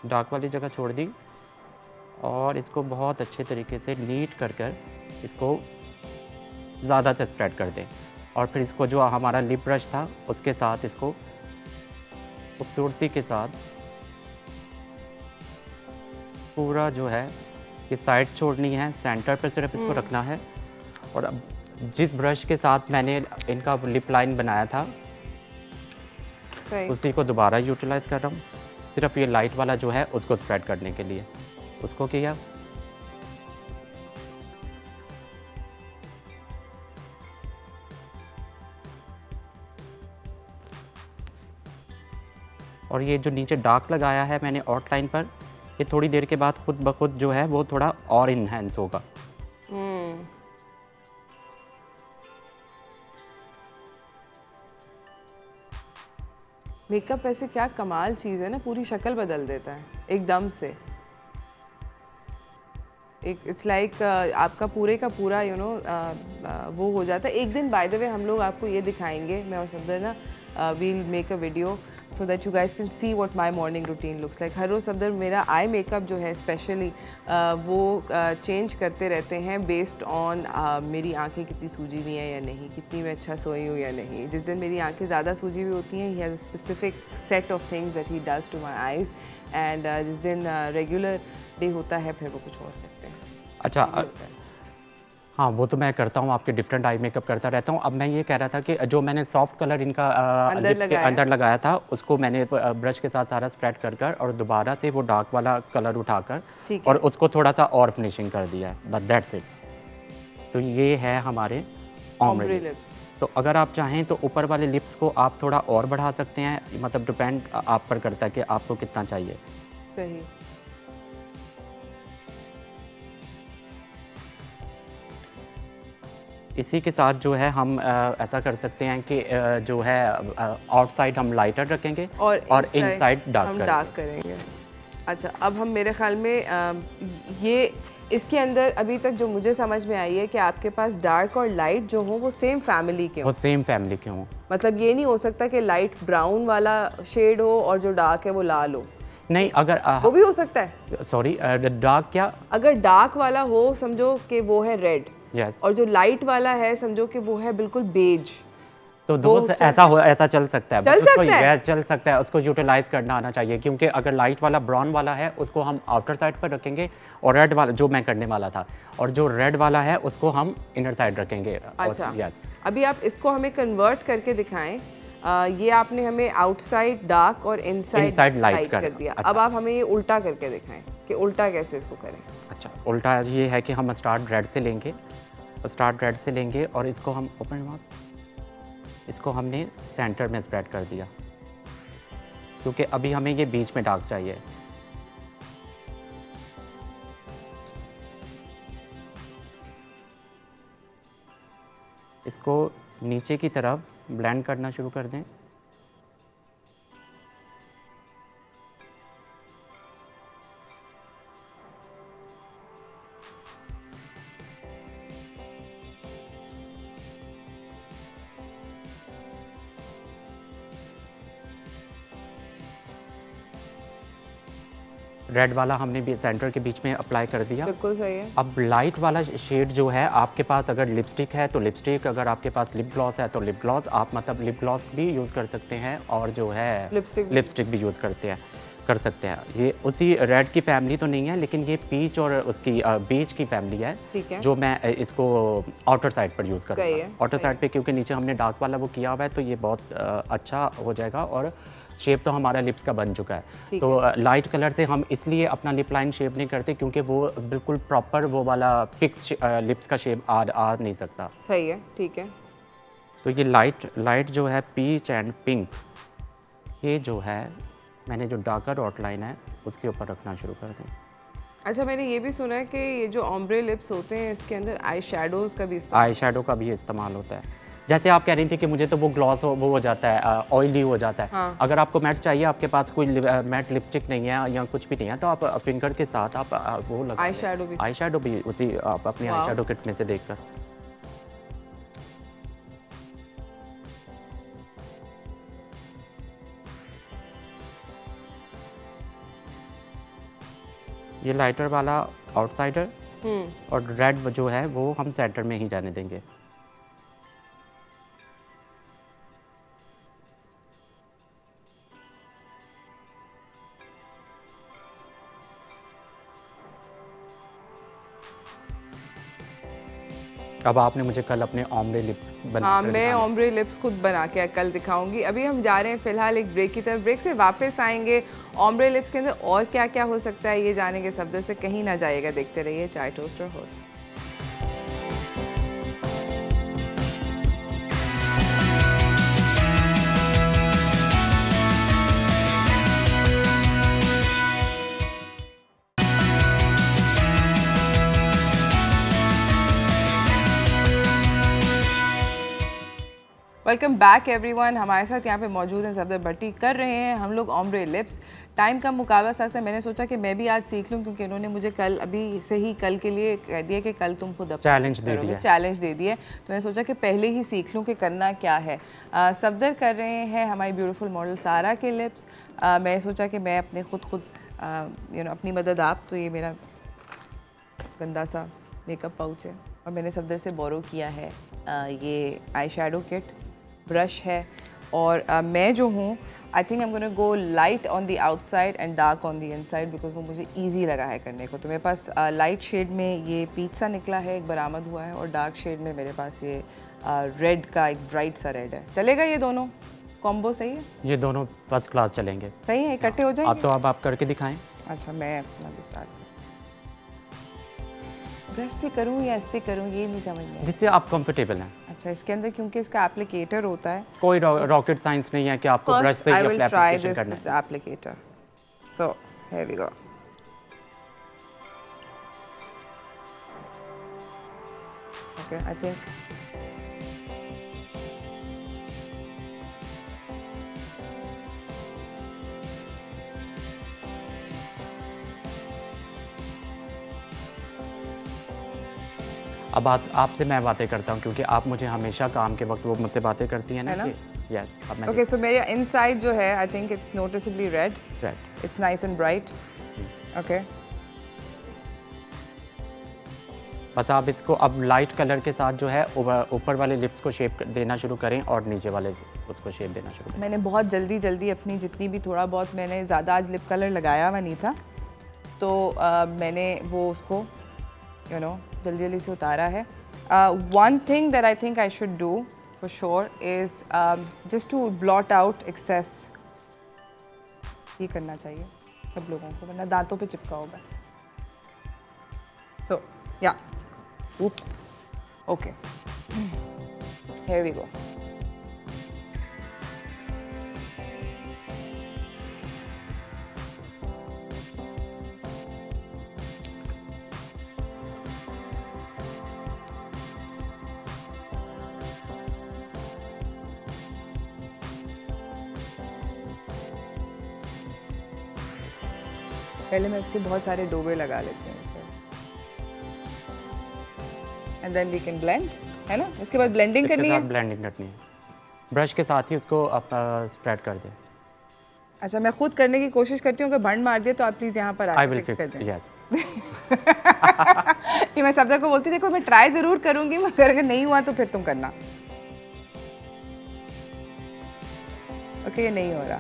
डार्क वाली जगह छोड़ दी और इसको बहुत अच्छे तरीके से नीट कर इसको ज़्यादा से स्प्रेड कर दें। और फिर इसको जो हमारा लिप ब्रश था उसके साथ इसको खूबसूरती के साथ पूरा जो है ये साइड छोड़नी है, सेंटर पर सिर्फ इसको रखना है। और अब जिस ब्रश के साथ मैंने इनका लिप लाइन बनाया था उसी को दोबारा यूटिलाइज कर रहा हूँ, सिर्फ ये लाइट वाला जो है उसको स्प्रेड करने के लिए उसको किया। और ये जो नीचे डार्क लगाया है मैंने आउटलाइन पर, ये थोड़ी देर के बाद खुद ब खुद जो है वो थोड़ा और इनहेंस होगा। मेकअप ऐसे क्या कमाल चीज़ है ना, पूरी शक्ल बदल देता है एकदम से। इट्स लाइक आपका पूरे का पूरा वो हो जाता है। एक दिन बाय द वे हम लोग आपको ये दिखाएंगे, मैं और सफदर ना we'll make a video so that you guys can see what my morning routine looks like. हर रोज़ सफदर मेरा आई मेकअप जो है स्पेशली वो चेंज करते रहते हैं बेस्ड ऑन मेरी आंखें कितनी सूजी हुई हैं या नहीं, कितनी मैं अच्छा सोई हूँ या नहीं। जिस दिन मेरी आंखें ज़्यादा सूजी हुई होती हैं, he has a specific set of things that he does to my eyes, and जिस दिन रेगुलर डे होता है फिर वो कुछ और करते हैं। अच्छा, हाँ वो तो मैं करता हूँ, आपके डिफरेंट आई मेकअप करता रहता हूँ। अब मैं ये कह रहा था कि जो मैंने सॉफ्ट कलर इनका लिप्स के अंदर लगाया था उसको मैंने ब्रश के साथ सारा स्प्रेड कर और दोबारा से वो डार्क वाला कलर उठाकर और उसको थोड़ा सा और फिनिशिंग कर दिया है, बट दैट्स इट। तो ये है हमारे ऑम्ब्रे लिप्स। तो अगर आप चाहें तो ऊपर वाले लिप्स को आप थोड़ा और बढ़ा सकते हैं, मतलब डिपेंड आप पर करता है कि आपको कितना चाहिए। सही। इसी के साथ जो है हम ऐसा कर सकते हैं कि जो है आउटसाइड हम लाइटर रखेंगे और इनसाइड डार्क करेंगे। अच्छा, अब हम मेरे ख्याल में ये इसके अंदर अभी तक जो मुझे समझ में आई है कि आपके पास डार्क और लाइट जो हो वो सेम फैमिली के हो। वो सेम फैमिली के हों, मतलब ये नहीं हो सकता कि लाइट ब्राउन वाला शेड हो और जो डार्क है वो लाल हो। नहीं, अगर वो भी हो सकता है। सॉरी, डार्क क्या, अगर डार्क वाला हो समझो कि वो है रेड, और जो लाइट वाला है समझो कि वो है बिल्कुल बेज, तो दोस्त ऐसा चल सकता है, चल सकता है। उसको यूटिलाइज करना आना चाहिए, क्योंकि अगर लाइट वाला ब्राउन वाला है उसको हम आउटर साइड पर रखेंगे और रेड वाला जो मैं करने वाला था, और जो रेड वाला है उसको हम इनर साइड रखेंगे। अच्छा, अभी आप इसको हमें कन्वर्ट करके दिखाएं। ये आपने हमें आउटसाइड डार्क और इनसाइड लाइट कर दिया। अच्छा। अब आप हमें ये उल्टा करके दिखाएं कि उल्टा कैसे इसको करें। अच्छा, उल्टा ये है कि हम स्टार्ट रेड से लेंगे और इसको हम ओपन माउथ, इसको हमने सेंटर में स्प्रेड कर दिया, क्योंकि अभी हमें ये बीच में डार्क चाहिए। इसको नीचे की तरफ ब्लेंड करना शुरू कर दें। रेड वाला हमने भी सेंटर के बीच में अप्लाई कर दिया। बिल्कुल सही है। अब लाइट वाला शेड जो है, आपके पास अगर लिपस्टिक है तो लिपस्टिक, अगर आपके पास लिप ग्लॉस है तो लिप ग्लॉस, आप मतलब लिप ग्लॉस भी यूज़ कर सकते हैं और जो है लिपस्टिक भी यूज़ कर सकते हैं। ये उसी रेड की फैमिली तो नहीं है, लेकिन ये पीच और उसकी बीच की फैमिली है, जो मैं इसको आउटर साइड पर यूज़ करूँगा। आउटर साइड पे क्योंकि नीचे हमने डार्क वाला वो किया हुआ है, तो ये बहुत अच्छा हो जाएगा और शेप तो हमारा लिप्स का बन चुका है। तो लाइट कलर से हम इसलिए अपना लिप लाइन शेप नहीं करते क्योंकि वो बिल्कुल प्रॉपर वो वाला फिक्स लिप्स का शेप आ नहीं सकता। सही है, ठीक है। तो ये लाइट जो है पीच एंड पिंक, ये जो है मैंने जो डार्कर आउटलाइन है उसके ऊपर रखना शुरू कर दूँ। अच्छा, मैंने ये भी सुना है कि ये जो ऑम्ब्रे लिप्स होते हैं इसके अंदर आई शेडो का भी इस्तेमाल होता है। जैसे आप कह रही थी कि मुझे तो वो ग्लॉस वो हो जाता है, ऑयली हो जाता है। हाँ। अगर आपको मैट चाहिए, आपके पास कोई मैट लिपस्टिक नहीं है या कुछ भी नहीं है, तो आप फिंगर के साथ आप वो लगा आई शेडो भी उसी आप अपनी आई शेडो किट में से देखकर। ये लाइटर वाला आउटसाइडर और रेड जो है वो हम सेंटर में ही रहने देंगे। अब आपने मुझे कल अपने ऑम्ब्रे लिप्स बना हाँ, मैं ऑम्ब्रे लिप्स खुद बना के कल दिखाऊंगी। अभी हम जा रहे हैं फिलहाल एक ब्रेक की तरफ। ब्रेक से वापस आएंगे, ऑम्ब्रे लिप्स के अंदर और क्या क्या हो सकता है ये जानेंगे। सब्दर से कहीं ना जाइएगा, देखते रहिए चाय toaster host. Welcome back everyone. हमारे साथ यहाँ पे मौजूद हैं सफदर भट्टी। कर रहे हैं हम लोग ऑम्ब्रे लिप्स। टाइम का मुकाबला सकता है, मैंने सोचा कि मैं भी आज सीख लूँ क्योंकि इन्होंने मुझे कल अभी से ही कल के लिए कह दिया कि कल तुम खुद चैलेंज दे दिए, तो मैंने सोचा कि पहले ही सीख लूँ कि करना क्या है। सफदर कर रहे हैं हमारी ब्यूटीफुल मॉडल सारा के लिप्स। मैं सोचा कि मैं अपने खुद अपनी मदद आप। तो ये मेरा गंदा सा मेकअप पाउच है और मैंने सफदर से बोरो किया है ये आई शेडो किट, ब्रश है और मैं जो हूँ आई think I am gonna go light on the outside and dark on the inside because वो मुझे इजी लगा है करने को। तो मेरे पास लाइट शेड में ये पीच सा निकला है, एक बरामद हुआ है, और डार्क शेड में मेरे पास ये रेड का एक ब्राइट सा रेड है। चलेगा ये दोनों कॉम्बो? सही है, ये दोनों फर्स्ट क्लास चलेंगे। सही है, इकट्ठे हो जाएंगे। अब आप करके दिखाएं। अच्छा, मैं अपना भी स्टार्ट ब्रश से करूँ या इससे करूँ ये नहीं समझ में, जिससे आप कंफर्टेबल हैं। अच्छा, इसके अंदर क्योंकि इसका एप्लीकेटर होता है, कोई रॉकेट साइंस नहीं है कि आपको ब्रश से ही एप्लीकेशन करना है। Applicator, so here we go. Okay, I think अब आपसे मैं बातें करता हूँ क्योंकि आप मुझे हमेशा काम के वक्त वो मुझसे बातें करती हैं ना। यस। ओके, सो मेरा इनसाइड जो है I think it's noticeably red, it's nice and bright. Okay, बस आप इसको अब लाइट कलर के साथ जो है ऊपर वाले लिप्स को शेप देना शुरू करें और नीचे वाले उसको शेप देना शुरू करें। मैंने बहुत जल्दी अपनी जितनी भी थोड़ा बहुत, मैंने ज़्यादा आज लिप कलर लगाया हुआ नहीं था, तो मैंने वो उसको जल्दी से उतारा है। One thing that I think I should do for sure is just to blot out excess. ये करना चाहिए सब लोगों को, वरना दांतों पे चिपका होगा। सो या oops, okay, here we go. पहले मैं इसके बहुत सारे डोबे लगा लेती हूँ and then we can blend, है ना। इसके बाद ब्लेंडिंग करनी है। ब्लेंडिंग करनी है, ब्रश के साथ ही उसको आप स्प्रेड कर दें। अच्छा, मैं खुद करने की कोशिश करती हूँ, अगर भंड मार दिया तो आप प्लीज़ यहाँ पर आके फिक्स कर दें। यस। कि मैं सफदर को बोलती देखो मैं ट्राई ज़रूर करूँगी, मगर अगर नहीं हुआ तो फिर तुम करना। ओके, ये नहीं हो रहा,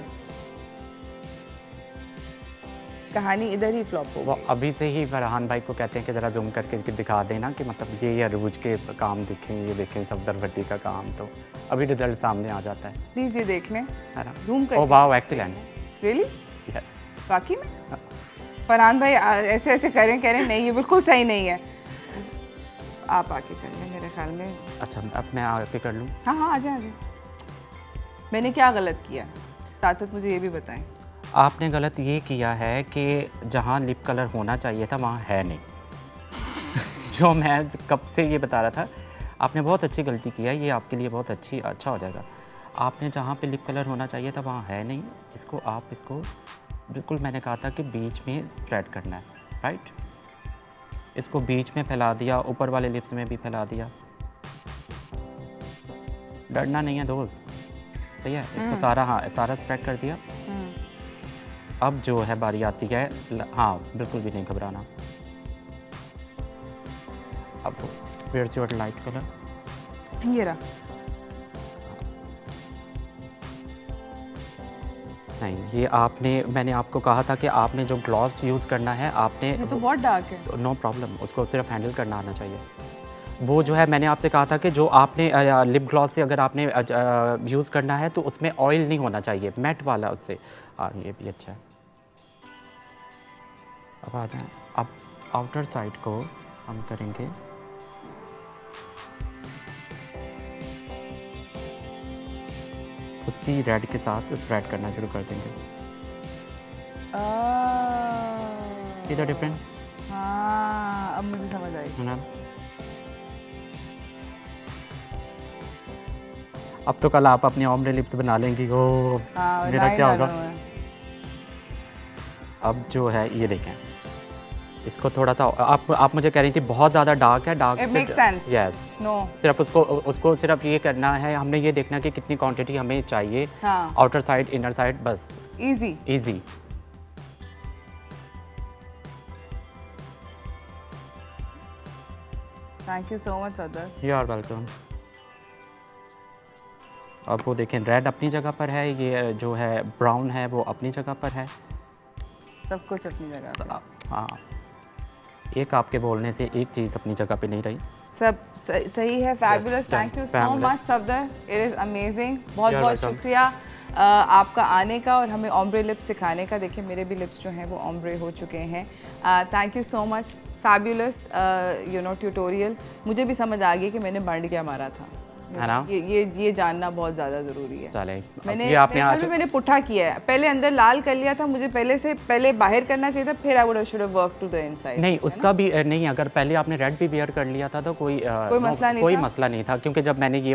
कहानी इधर ही फ्लॉप हो। वो अभी से ही फरहान भाई को कहते हैं कि ज़रा जूम करके दिखा देना कि मतलब ये अरूज के काम दिखें, ये देखें सफदर भट्टी का काम, तो अभी रिजल्ट सामने आ जाता है। प्लीज़ ये देख लें, है ना? जूम कर। Oh wow, excellent. Really? Yes. वाकई में? फरहान भाई ऐसे ऐसे कह रहे हैं नहीं ये बिल्कुल सही नहीं है। आप आके कर लें मेरे ख्याल में। अच्छा, अब मैं आके कर लूँ? हाँ हाँ, आ जाए। मैंने क्या गलत किया, साथ साथ मुझे ये भी बताएं। आपने गलत ये किया है कि जहाँ लिप कलर होना चाहिए था वहाँ है नहीं। जो मैं कब से ये बता रहा था, आपने बहुत अच्छी गलती किया, ये आपके लिए बहुत अच्छा हो जाएगा। आपने जहाँ पे लिप कलर होना चाहिए था वहाँ है नहीं, इसको बिल्कुल मैंने कहा था कि बीच में स्प्रेड करना है, राइट? इसको बीच में फैला दिया, ऊपर वाले लिप्स में भी फैला दिया। डरना नहीं है दोस्त, सही है? इसको सारा स्प्रेड कर दिया। अब जो है बारी आती है, हाँ बिल्कुल भी नहीं घबराना। अब वेयर्स योर लाइट कलर? ये रहा। नहीं, ये मैंने आपको कहा था कि आपने जो ग्लॉस यूज़ करना है, आपने ये तो बहुत डार्क है। नो प्रॉब्लम, उसको सिर्फ हैंडल करना आना चाहिए। वो जो है मैंने आपसे कहा था कि जो आपने लिप ग्लॉस से अगर आपने यूज़ करना है तो उसमें ऑयल नहीं होना चाहिए, मैट वाला उससे। ये भी अच्छा है। अब आ जाए, अब आउटर साइड को हम करेंगे। उसी रेड के साथ स्प्रेड करना शुरू कर देंगे। See the difference? हाँ, अब मुझे समझ आई। है ना? अब तो कल आप अपनी ऑमरे लिप्स बना लेंगी। ओ मेरा क्या होगा? अब जो है ये देखें, इसको थोड़ा सा आप मुझे कह रही थी बहुत ज़्यादा डार्क है। Dark It makes sense. Yes. No. सिर्फ उसको सिर्फ ये करना है, हमने ये देखना कि कितनी क्वांटिटी हमें चाहिए। हाँ. आउटर साइड, इनर साइड, बस। Easy. Thank you so much सदर। You are welcome. अब वो देखें, रेड अपनी जगह पर है, ये जो है ब्राउन है वो अपनी जगह पर है। सब कुछ अपनी जगह पर। हाँ, एक आपके बोलने से एक चीज़ अपनी जगह पे नहीं रही। सब सही है। Fabulous, thank you so much Safdar, it is amazing. बहुत बहुत शुक्रिया आपका आने का और हमें ऑम्ब्रे लिप्स सिखाने का। देखिए मेरे भी लिप्स जो हैं वो ऑम्ब्रे हो चुके हैं। Thank you so much, fabulous tutorial. मुझे भी समझ आ गई कि मैंने बंड क्या मारा था। ये जानना बहुत ज़्यादा ज़रूरी है। मैंने पुट्ठा किया है, पहले अंदर लाल कर लिया था, मुझे पहले बाहर करना चाहिए था, फिर I should have work to the inside. नहीं, उसका भी नहीं, अगर पहले आपने रेड भी वेयर कर लिया था तो कोई मसला नहीं था, क्योंकि जब मैंने ये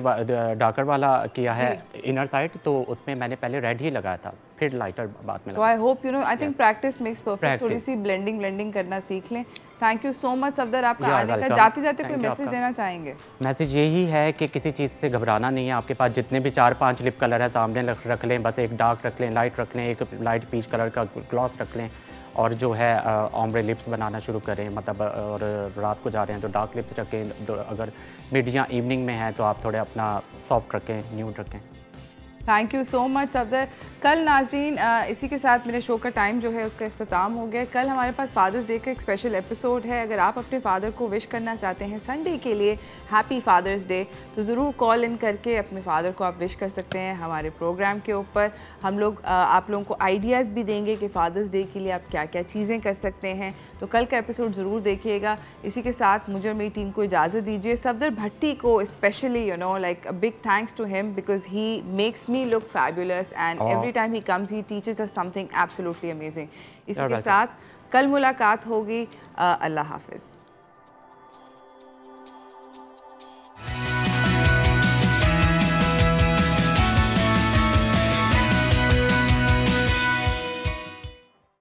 डार्कर वाला किया है इनर साइड, तो उसमें मैंने पहले रेड ही लगाया था, फिर लाइटर बाद में। I hope I think practice makes perfect. थोड़ी सी ब्लेंडिंग करना सीख लें। Thank you so much Safdar आपका आने का। जाते जाते कोई मैसेज देना चाहेंगे? मैसेज यही है कि किसी चीज़ से घबराना नहीं है। आपके पास जितने भी 4-5 लिप कलर है सामने रख लें, बस एक डार्क रख लें, लाइट रख लें, एक लाइट पीच कलर का ग्लॉस रख लें, और जो है ऑम्ब्रे लिप्स बनाना शुरू करें। मतलब और रात को जा रहे हैं तो डार्क लिप्स रखें, अगर मिड या इवनिंग में है तो आप थोड़े अपना सॉफ्ट रखें, न्यूड रखें। Thank you so much Safdar. कल नाजरीन इसी के साथ मेरे शो का टाइम जो है उसका इख्तिताम हो गया। कल हमारे पास फादर्स डे का एक स्पेशल एपिसोड है। अगर आप अपने फादर को विश करना चाहते हैं संडे के लिए हैप्पी फादर्स डे, तो ज़रूर कॉल इन करके अपने फादर को आप विश कर सकते हैं हमारे प्रोग्राम के ऊपर। हम लोग आप लोगों को आइडियाज़ भी देंगे कि फ़ादर्स डे के लिए आप क्या क्या चीज़ें कर सकते हैं, तो कल का एपिसोड ज़रूर देखिएगा। इसी के साथ मुझे और मेरी टीम को इजाज़त दीजिए। सफदर भट्टी को specially like a big thanks to him because he makes me look fabulous and every time he comes he teaches us something absolutely amazing. इसी के साथ कल मुलाकात होगी। अल्लाह हाफिज़।